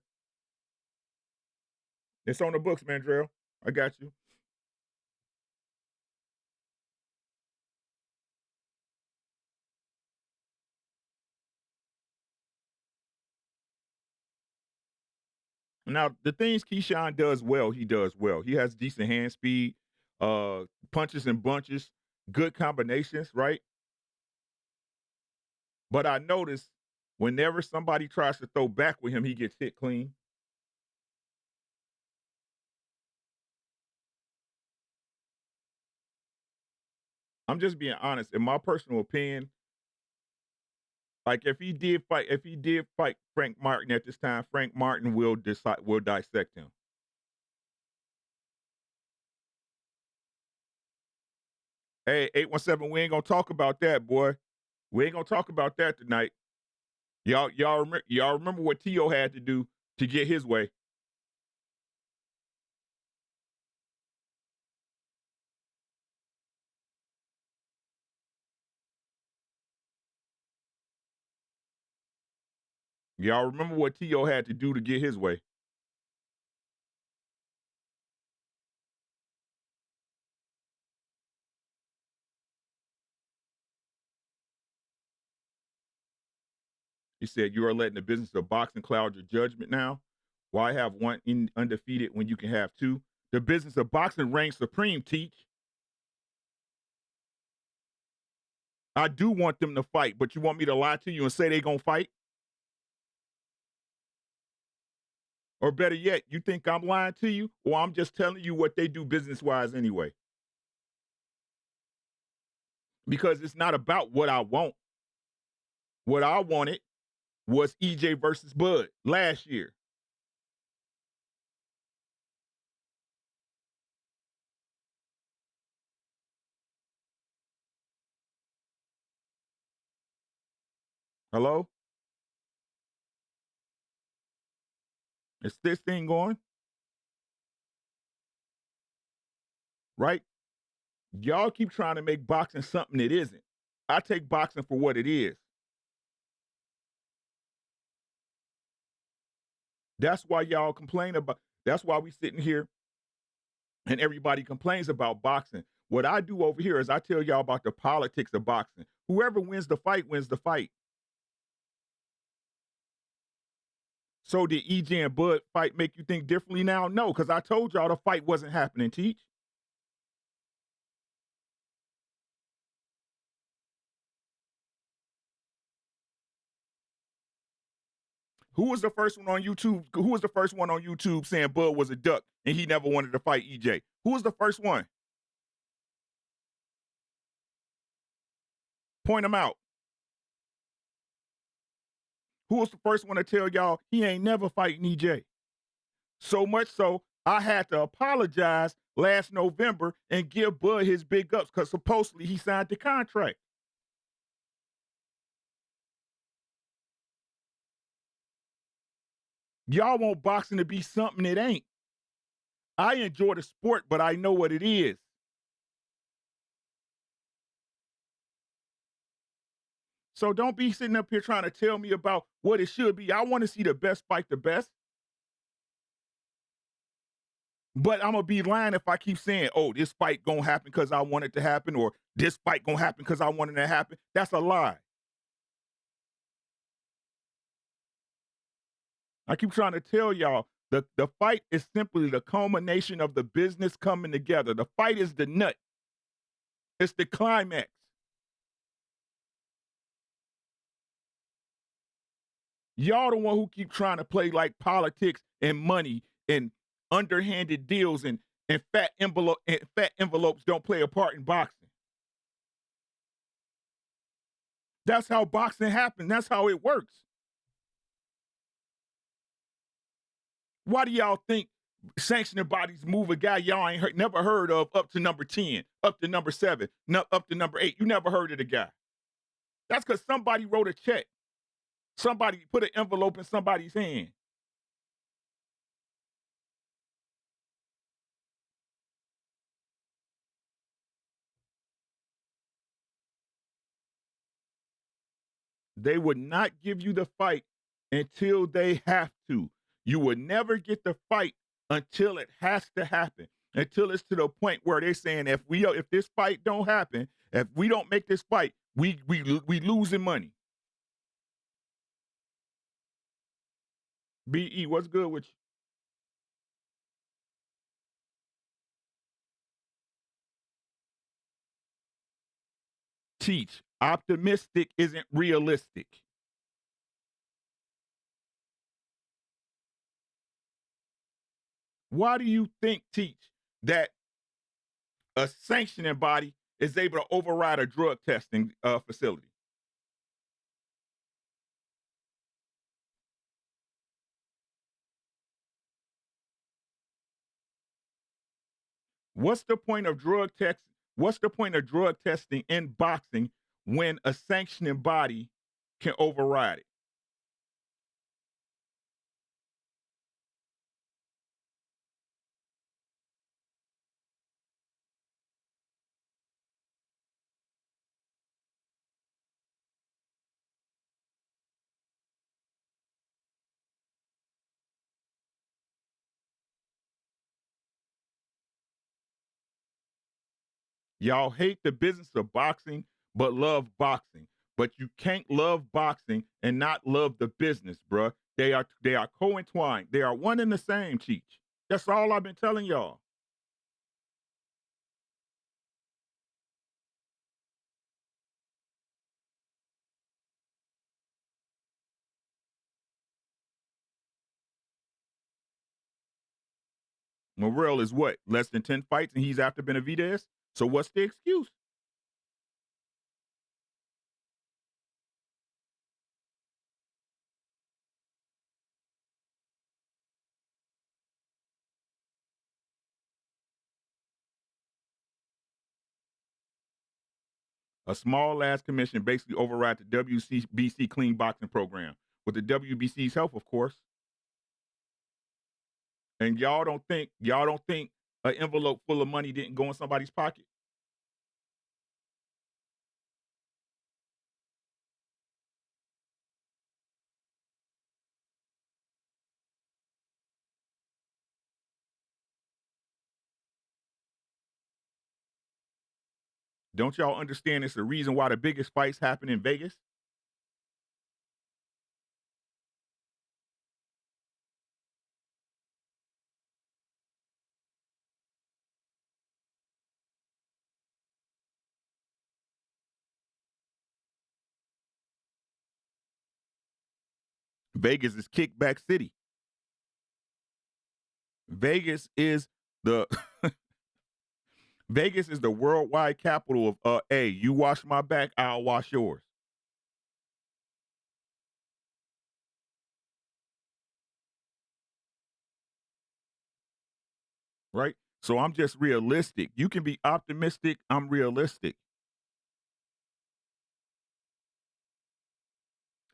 It's on the books, Mandrell. I got you. Now, the things Keyshawn does well, he does well. He has decent hand speed, punches and bunches, good combinations, right? But I notice whenever somebody tries to throw back with him, he gets hit clean. I'm just being honest. In my personal opinion, like if he did fight Frank Martin at this time, Frank Martin will dissect him. Hey, 817, we ain't gonna talk about that, boy. We ain't gonna talk about that tonight. Y'all remember what T.O. had to do to get his way. Y'all remember what T.O. had to do to get his way. He said, you are letting the business of boxing cloud your judgment now. Why have one undefeated when you can have two? The business of boxing reigns supreme, Teach. I do want them to fight, but you want me to lie to you and say they gonna fight? Or better yet, you think I'm lying to you, or I'm just telling you what they do business-wise anyway? Because it's not about what I want. What I wanted was EJ versus Bud last year. Hello? Is this thing going? Right? Y'all keep trying to make boxing something it isn't. I take boxing for what it is. That's why y'all complain about, that's why we sitting here and everybody complains about boxing. What I do over here is I tell y'all about the politics of boxing. Whoever wins the fight wins the fight. So did EJ and Bud fight make you think differently now? No, because I told y'all the fight wasn't happening, Teach. Who was the first one on YouTube? Who was the first one on YouTube saying Bud was a duck and he never wanted to fight EJ? Who was the first one? Point them out. Who was the first one to tell y'all he ain't never fighting EJ? So much so, I had to apologize last November and give Bud his big ups because supposedly he signed the contract. Y'all want boxing to be something it ain't. I enjoy the sport, but I know what it is. So don't be sitting up here trying to tell me about what it should be. I want to see the best fight the best. But I'm gonna be lying if I keep saying, "Oh, this fight gonna happen because I want it to happen," or "This fight gonna happen because I want it to happen." That's a lie. I keep trying to tell y'all the fight is simply the culmination of the business coming together. The fight is the nut. It's the climax. Y'all the one who keep trying to play like politics and money and underhanded deals and fat envelopes don't play a part in boxing. That's how boxing happens. That's how it works. Why do y'all think sanctioning bodies move a guy y'all ain't never heard of up to number 10, up to number 7, up to number 8? You never heard of the guy. That's because somebody wrote a check. Somebody put an envelope in somebody's hand. They would not give you the fight until they have to. You would never get the fight until it has to happen. Until it's to the point where they're saying if this fight don't happen, if we don't make this fight, we losing money. BE, what's good with you? Teach. Optimistic isn't realistic. Why do you think, Teach, that a sanctioning body is able to override a drug testing facility? What's the point of drug test? What's the point of drug testing in boxing when a sanctioning body can override it? Y'all hate the business of boxing, but love boxing. But you can't love boxing and not love the business, bruh. They are co-entwined. They are one and the same, Cheech. That's all I've been telling y'all. Morrell is what? Less than 10 fights and he's after Benavidez? So what's the excuse? A small ass commission basically overrides the WBC clean boxing program with the WBC's help, of course. And y'all don't think an envelope full of money didn't go in somebody's pocket? Don't y'all understand it's the reason why the biggest fights happen in Vegas? Vegas is kickback city. Vegas is the Vegas is the worldwide capital of hey, you wash my back, I'll wash yours. Right? So I'm just realistic. You can be optimistic, I'm realistic.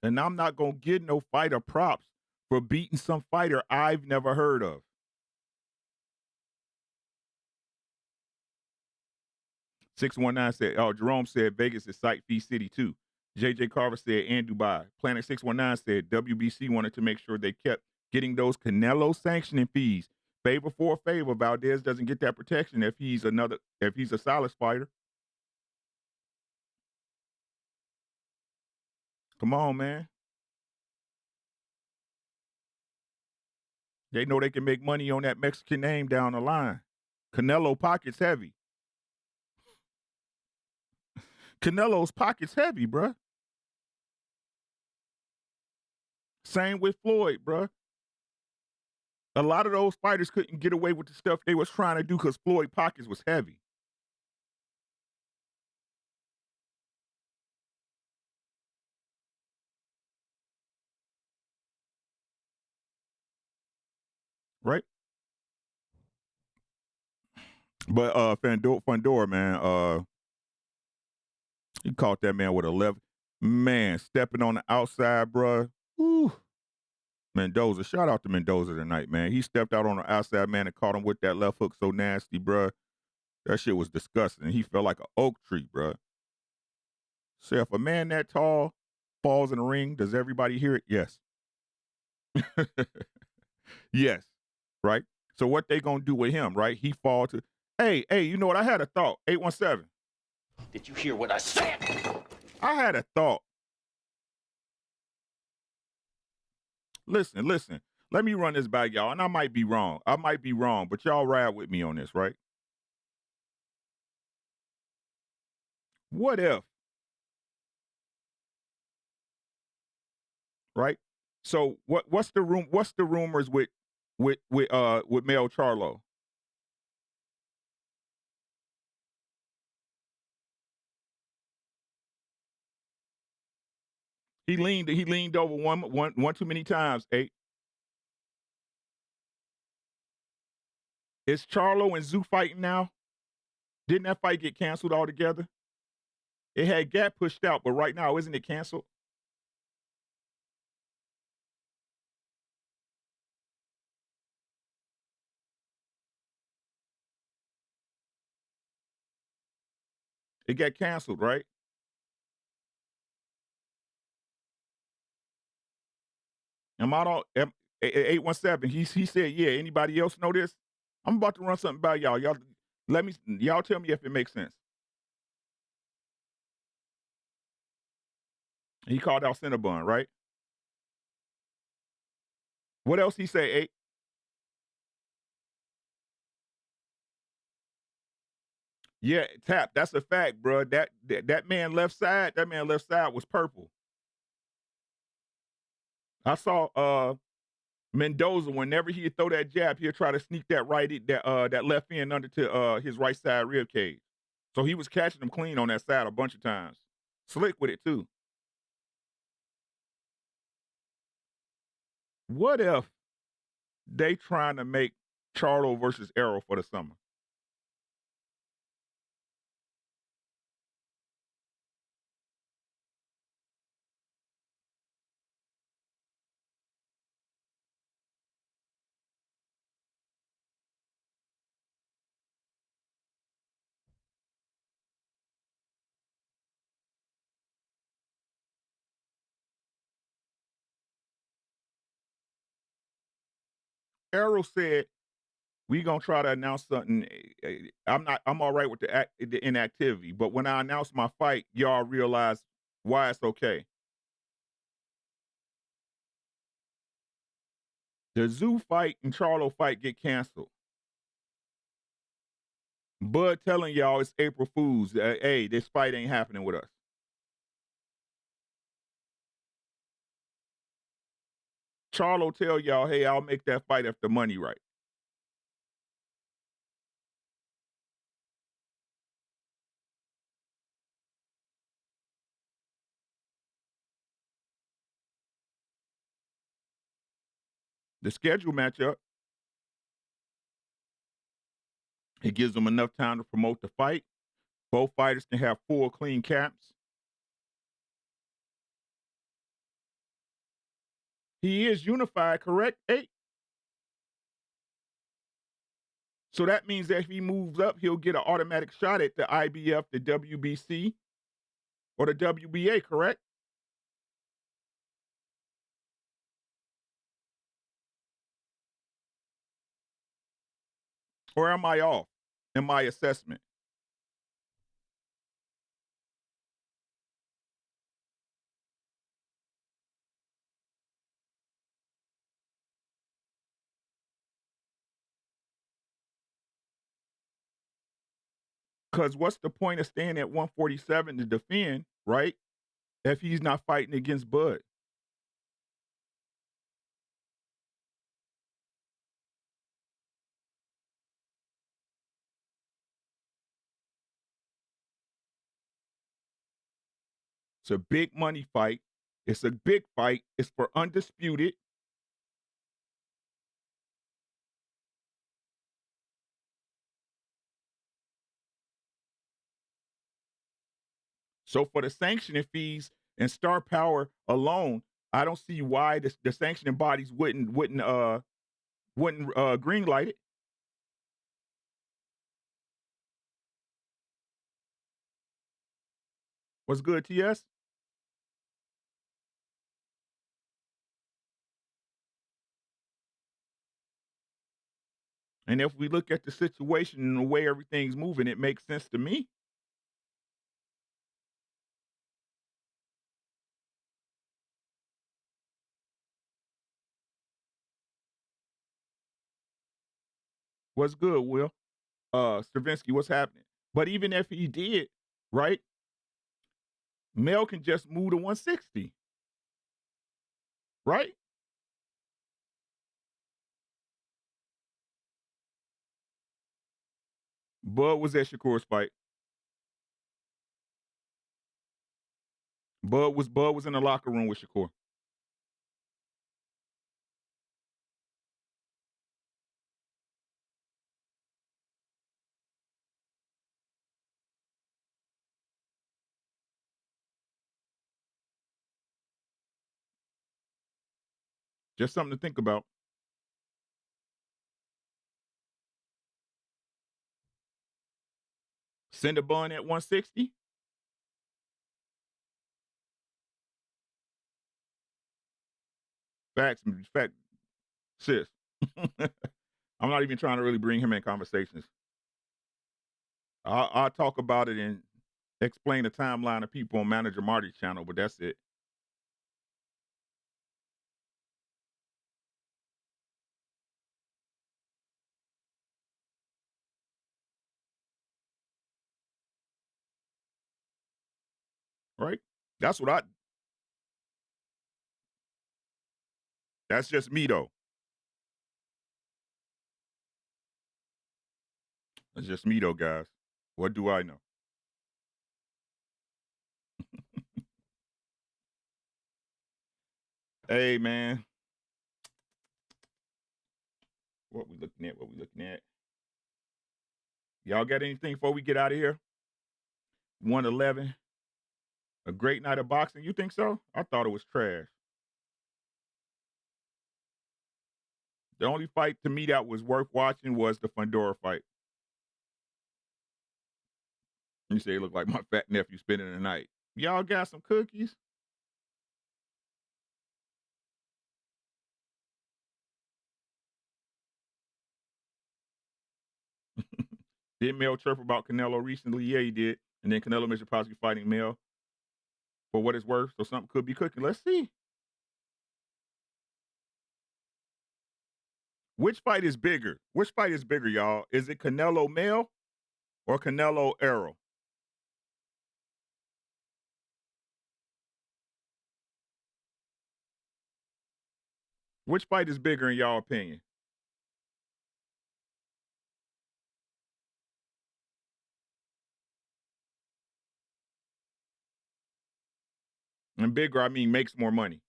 And I'm not gonna get no fighter props for beating some fighter I've never heard of. 619 said, oh, Jerome said Vegas is site fee city too. JJ Carver said, and Dubai. Planet 619 said WBC wanted to make sure they kept getting those Canelo sanctioning fees. Favor for a favor. Valdez doesn't get that protection if he's a solid fighter. Come on, man. They know they can make money on that Mexican name down the line. Canelo pockets heavy. Canelo's pockets heavy, bruh. Same with Floyd, bruh. A lot of those fighters couldn't get away with the stuff they was trying to do because Floyd pockets was heavy. Right? But Fundora, man, he caught that man with a left. Man, stepping on the outside, bruh. Whew. Mendoza, shout out to Mendoza tonight, man. He stepped out on the outside, man, and caught him with that left hook so nasty, bruh. That shit was disgusting. He felt like an oak tree, bruh. So if a man that tall falls in the ring, does everybody hear it? Yes. Yes. Right? So what they gonna do with him, right? He fall to, hey, you know what? I had a thought. 817. Did you hear what I said? I had a thought. Listen. Let me run this by y'all, and I might be wrong. But y'all ride with me on this, right? What if, right? So what's the rumors with Mel Charlo? He leaned over one too many times, 8. Is Charlo and Zoo fighting now? Didn't that fight get canceled altogether? It had got pushed out, but right now, isn't it canceled? It got canceled, right? Am I all 817? He said, yeah. Anybody else know this? I'm about to run something by y'all. Y'all tell me if it makes sense. He called out Cinnabon, right? What else he say, 8? Yeah, tap. That's a fact, bro. That man left side was purple. I saw Mendoza, whenever he'd throw that jab, he'll try to sneak that that left end under to his right side rib cage. So he was catching him clean on that side a bunch of times. Slick with it too. What if they trying to make Charlo versus Arrow for the summer? Arrow said, "We gonna try to announce something. I'm all right with the inactivity, but when I announce my fight, y'all realize why it's okay." The Zoo fight and Charlo fight get canceled. Bud telling y'all it's April Fools. Hey, this fight ain't happening with us. Charlo tell y'all, hey, I'll make that fight if the money right. The schedule matchup, it gives them enough time to promote the fight. Both fighters can have full clean caps. He is unified, correct? Hey. So that means that if he moves up, he'll get an automatic shot at the IBF, the WBC, or the WBA, correct? Or am I off in my assessment? Because what's the point of staying at 147 to defend, right? If he's not fighting against Bud. It's a big money fight. It's a big fight. It's for undisputed. So for the sanctioning fees and star power alone, I don't see why the sanctioning bodies wouldn't green light it. What's good, TS? And if we look at the situation and the way everything's moving, it makes sense to me. What's good, Will? Stravinsky, what's happening? But even if he did, right? Mel can just move to 160, right? Bud was at Shakur's fight. Bud was in the locker room with Shakur. Just something to think about. Cinnabon at 160. Facts, fact, sis. I'm not even trying to really bring him in conversations. I'll talk about it and explain the timeline of people on Manager Marty's channel, but that's it. Right? That's what I. That's just me though. It's just me though, guys. What do I know? Hey, man. What we looking at? What we looking at? Y'all got anything before we get out of here? 111. A great night of boxing. You think so? I thought it was trash. The only fight to me that was worth watching was the Fundora fight. You say it looked like my fat nephew spending the night. Y'all got some cookies? Did Mel chirp about Canelo recently? Yeah, he did. And then Canelo mentioned possibly fighting Mel for what it's worth. So something could be cooking. Let's see. Which fight is bigger? Which fight is bigger, y'all? Is it Canelo Mel or Canelo Errol? Which fight is bigger in y'all opinion? And bigger, I mean makes more money.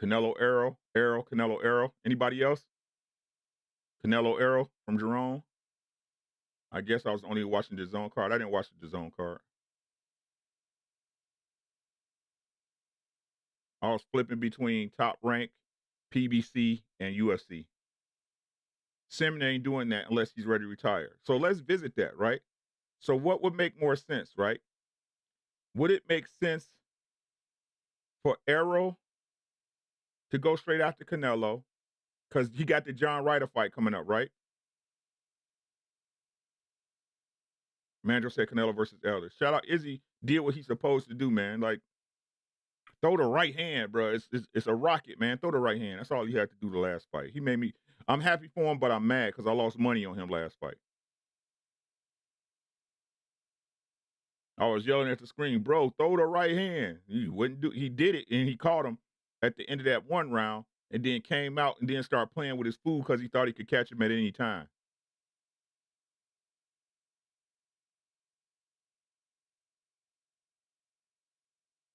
Canelo Errol, Canelo Errol. Anybody else? Canelo Errol from Jerome. I guess I was only watching the zone card. I didn't watch the zone card. I was flipping between Top Rank, PBC, and UFC. Simmons ain't doing that unless he's ready to retire. So let's visit that, right? So what would make more sense, right? Would it make sense for Errol to go straight after Canelo? Because he got the John Ryder fight coming up, right? Mandro said Canelo versus Elder. Shout out Izzy did what he's supposed to do, man. Like, throw the right hand, bro. It's a rocket, man. Throw the right hand. That's all he had to do the last fight. He made me. I'm happy for him, but I'm mad because I lost money on him last fight. I was yelling at the screen, bro, throw the right hand. He wouldn't do. He did it, and he caught him at the end of that one round, and then came out and then started playing with his food because he thought he could catch him at any time.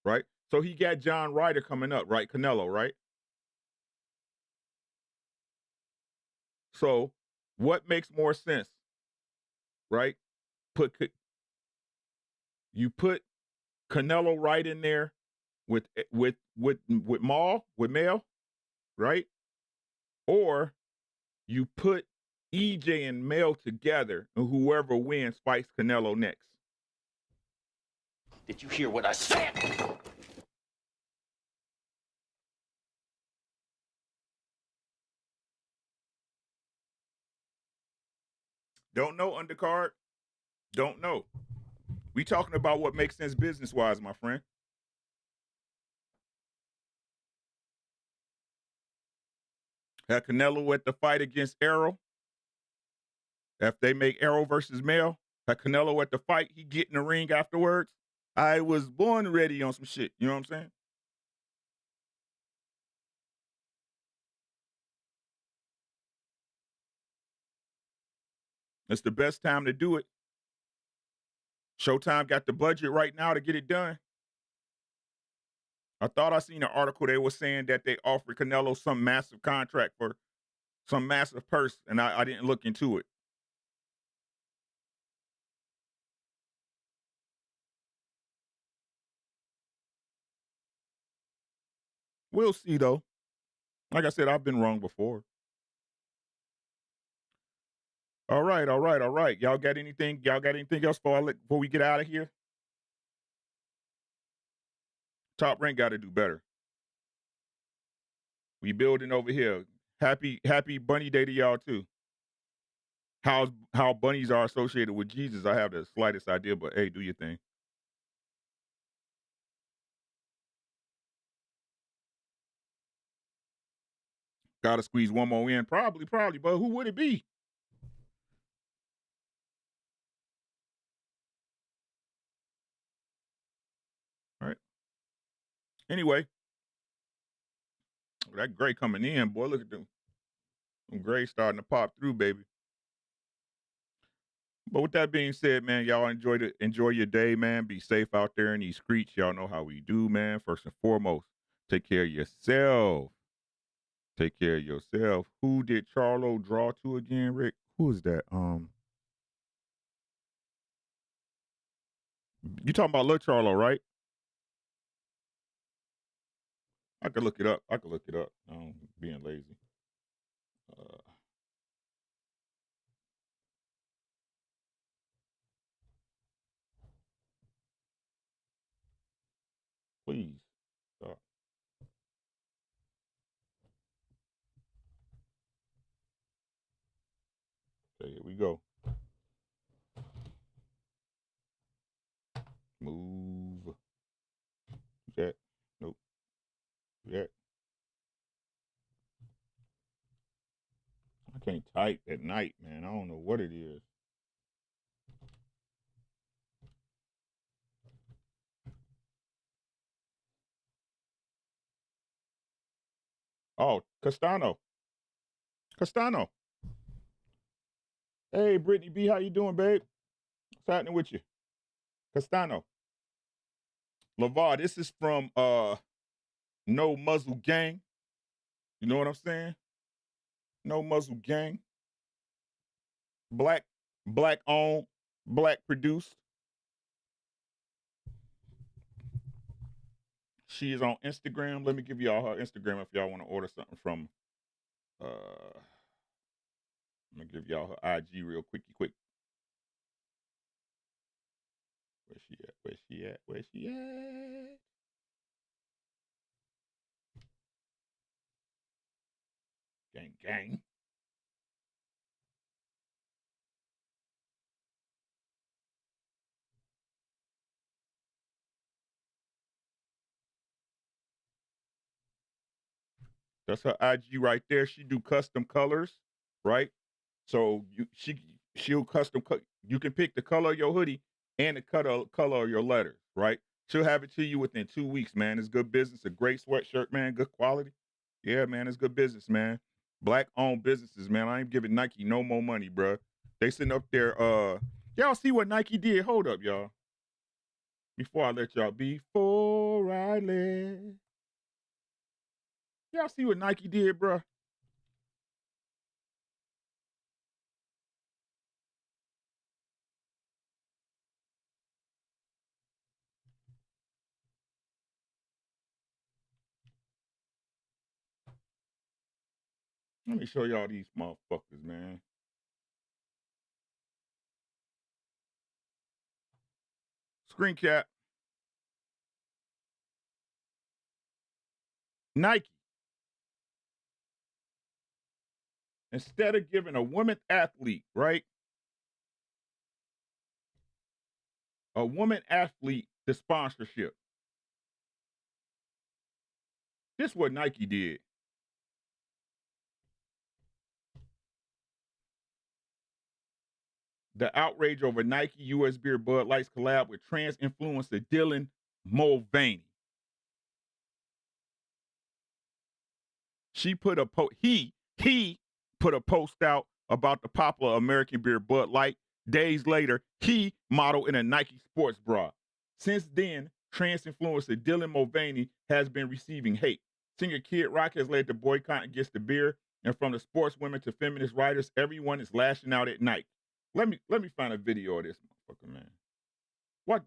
Right. So he got John Ryder coming up, right? Canelo, right? So what makes more sense, right? Put you put Canelo right in there with Maul, with Mel, right? Or you put EJ and Mel together, and whoever wins fights Canelo next. Did you hear what I said? Don't know, undercard. Don't know. We talking about what makes sense business wise, my friend. Had Canelo at the fight against Errol. If they make Errol versus Mel, had Canelo at the fight, he get in the ring afterwards. I was born ready on some shit. You know what I'm saying? It's the best time to do it. Showtime got the budget right now to get it done. I thought I seen an article they were saying that they offered Canelo some massive contract for some massive purse, and I didn't look into it. We'll see though. Like I said, I've been wrong before. All right, all right, all right. Y'all got anything? Y'all got anything else before we get out of here? Top Rank got to do better. We building over here. Happy Bunny Day to y'all too. How bunnies are associated with Jesus, I have the slightest idea, but hey, do your thing. Gotta squeeze one more in, probably, but who would it be? All right. Anyway, that gray coming in, boy. Look at them. Them gray starting to pop through, baby. But with that being said, man, y'all enjoy your day, man. Be safe out there in these streets. Y'all know how we do, man. First and foremost, take care of yourself. Take care of yourself. Who did Charlo draw to again, Rick? Who is that? You talking about Lil Charlo, right? I could look it up. I'm being lazy. Please stop. Okay, here we go. Move. That. Nope. That. I can't type at night, man. I don't know what it is. Oh, Castano. Hey, Brittany B, how you doing, babe? What's happening with you? Castano. LaVar, this is from No Muzzle Gang. You know what I'm saying? No Muzzle Gang. Black owned, black produced. She is on Instagram. Let me give y'all her Instagram if y'all want to order something from. I'm gonna give y'all her IG real quick. Where she at? Gang. That's her IG right there. She do custom colors, right? So she'll custom cut. You can pick the color of your hoodie and the color of your letters, right? She'll have it to you within 2 weeks, man. It's good business. A great sweatshirt, man. Good quality. Yeah, man. It's good business, man. Black owned businesses, man. I ain't giving Nike no more money, bro. They sitting up there. Y'all see what Nike did? Hold up, y'all. Before I let y'all. Before I let. Y'all see what Nike did, bro? Let me show y'all these motherfuckers, man. Screen cap. Nike. Instead of giving a woman athlete, right? A woman athlete the sponsorship. This is what Nike did. The outrage over Nike US Beer Bud Light's collab with trans influencer Dylan Mulvaney. He put a post out about the popular American beer Bud Light. Days later, he modeled in a Nike sports bra. Since then, trans influencer Dylan Mulvaney has been receiving hate. Singer Kid Rock has led the boycott against the beer, and from the sportswomen to feminist writers, everyone is lashing out at Nike. Let me find a video of this motherfucker, man.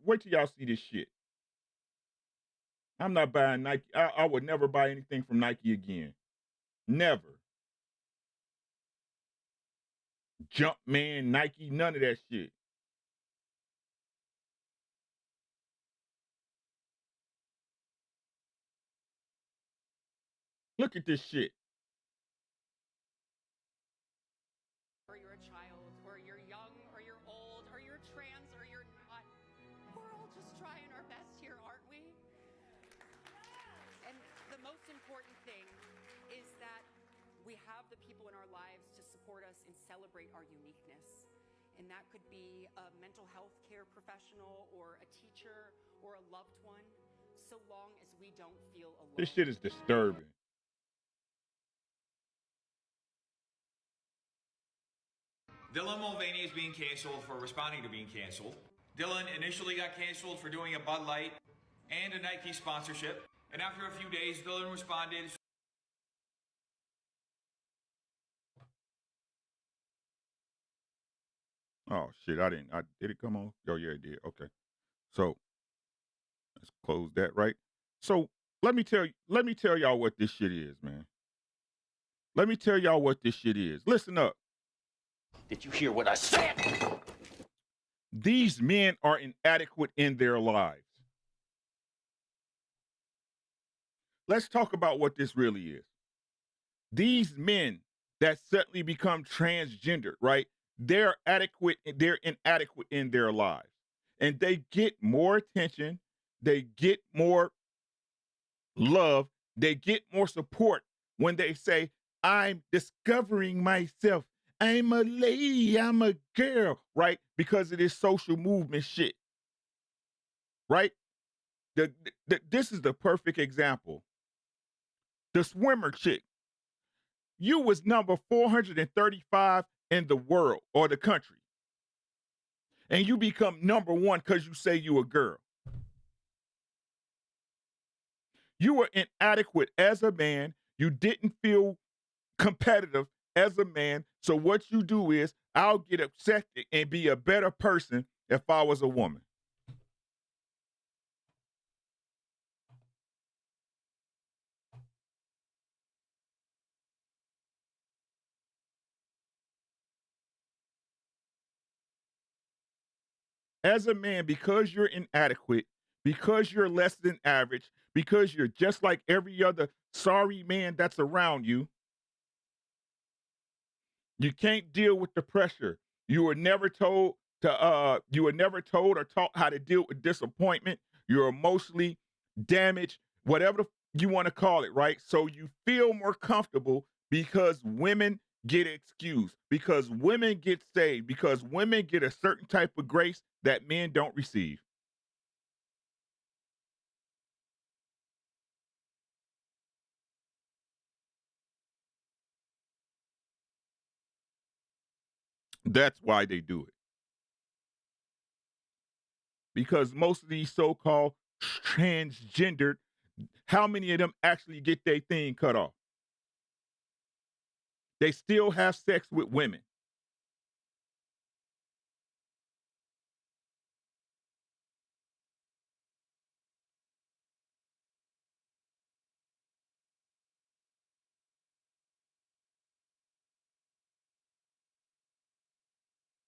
Wait till y'all see this shit. I'm not buying Nike. I would never buy anything from Nike again. Never. Jumpman, Nike, none of that shit. Look at this shit. Or you're a child, or you're young, or you're old, or you're trans, or you're not. We're all just trying our best here, aren't we? And the most important thing is that we have the people in our lives to support us and celebrate our uniqueness. And that could be a mental health care professional or a teacher or a loved one. so long as we don't feel alone. This shit is disturbing. Dylan Mulvaney is being canceled for responding to being canceled. Dylan initially got canceled for doing a Bud Light and a Nike sponsorship. And after a few days, Dylan responded. Oh shit, did it come on? Oh yeah, it did. Okay. So let's close that, right? So let me tell y'all what this shit is, man. Let me tell y'all what this shit is. Listen up. Did you hear what I said? These men are inadequate in their lives. Let's talk about what this really is. These men that suddenly become transgendered, right? They're inadequate in their lives. And they get more attention, they get more love, they get more support when they say, I'm discovering myself. I'm a lady, I'm a girl, right? Because it is social movement shit, right? This is the perfect example. The swimmer chick. You was number 435 in the world or the country. And you become number one because you say you a girl. You were inadequate as a man. You didn't feel competitive as a man. So what you do is, I'll get upset and be a better person if I was a woman. As a man, because you're inadequate, because you're less than average, because you're just like every other sorry man that's around you, you can't deal with the pressure. You were never told or taught how to deal with disappointment. You're emotionally damaged, whatever you want to call it, right? So you feel more comfortable because women get excused, because women get saved, because women get a certain type of grace that men don't receive. That's why they do it. Because most of these so-called transgendered, how many of them actually get their thing cut off? They still have sex with women.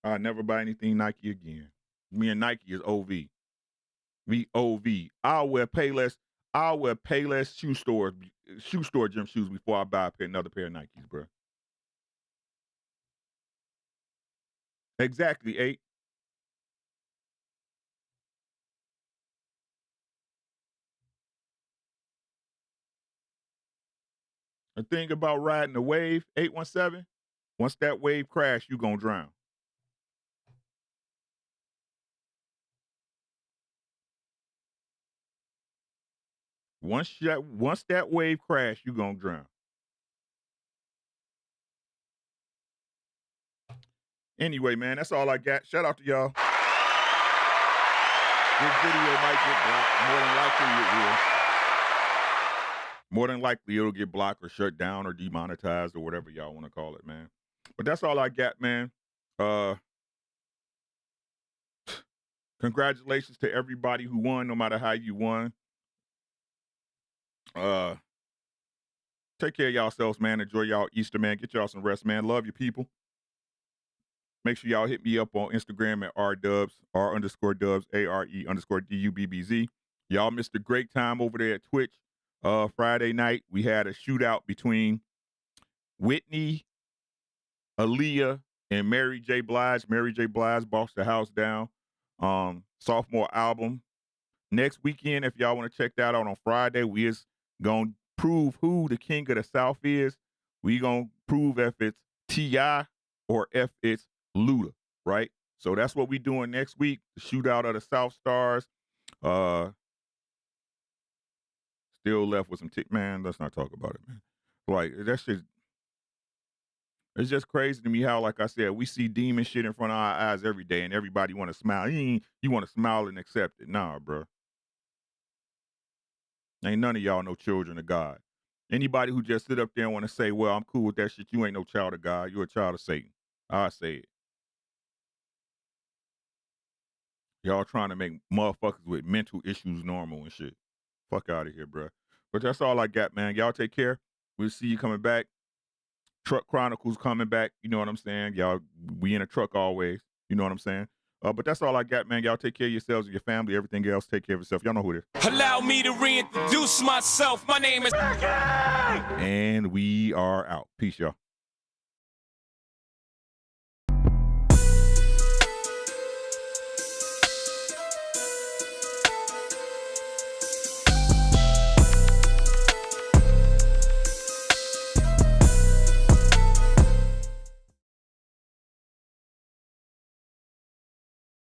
I'll never buy anything Nike again. Me and Nike is OV. We OV. I'll wear Payless shoe store gym shoes before I buy another pair of Nikes, bro. Exactly, 8. The thing about riding a wave, 817, once that wave crash, you gonna drown. Once that wave crash, you gonna drown. Anyway, man, that's all I got. Shout out to y'all. This video might get blocked. More than likely it'll get blocked or shut down or demonetized or whatever y'all want to call it, man. But that's all I got, man. Congratulations to everybody who won, no matter how you won. Take care of yourselves, man. Enjoy y'all Easter, man. Get y'all some rest, man. Love your people. Make sure y'all hit me up on Instagram at rdubs, R_dubs, ARE_DUBBZ. Y'all missed a great time over there at Twitch. Friday night, we had a shootout between Whitney, Aaliyah, and Mary J. Blige. Mary J. Blige bossed the house down. Sophomore album. Next weekend, if y'all want to check that out on Friday, we is going to prove who the king of the South is. We going to prove if it's T.I. or if it's Luda, right? So that's what we doing next week. The shootout of the South Stars. still left with some man, let's not talk about it, man. Like, that shit, it's just crazy to me how, like I said, we see demon shit in front of our eyes every day and everybody want to smile. You want to smile and accept it. Nah, bro. Ain't none of y'all no children of God. Anybody who just sit up there and want to say, well, I'm cool with that shit, you ain't no child of God. You're a child of Satan. I say it. Y'all trying to make motherfuckers with mental issues normal and shit. Fuck out of here, bro. But that's all I got, man. Y'all take care. We'll see you coming back. Truck Chronicles coming back. You know what I'm saying? Y'all, we in a truck always. You know what I'm saying? But that's all I got, man. Y'all take care of yourselves and your family. Everything else, take care of yourself. Y'all know who it is. Allow me to reintroduce myself. My name is... And we are out. Peace, y'all.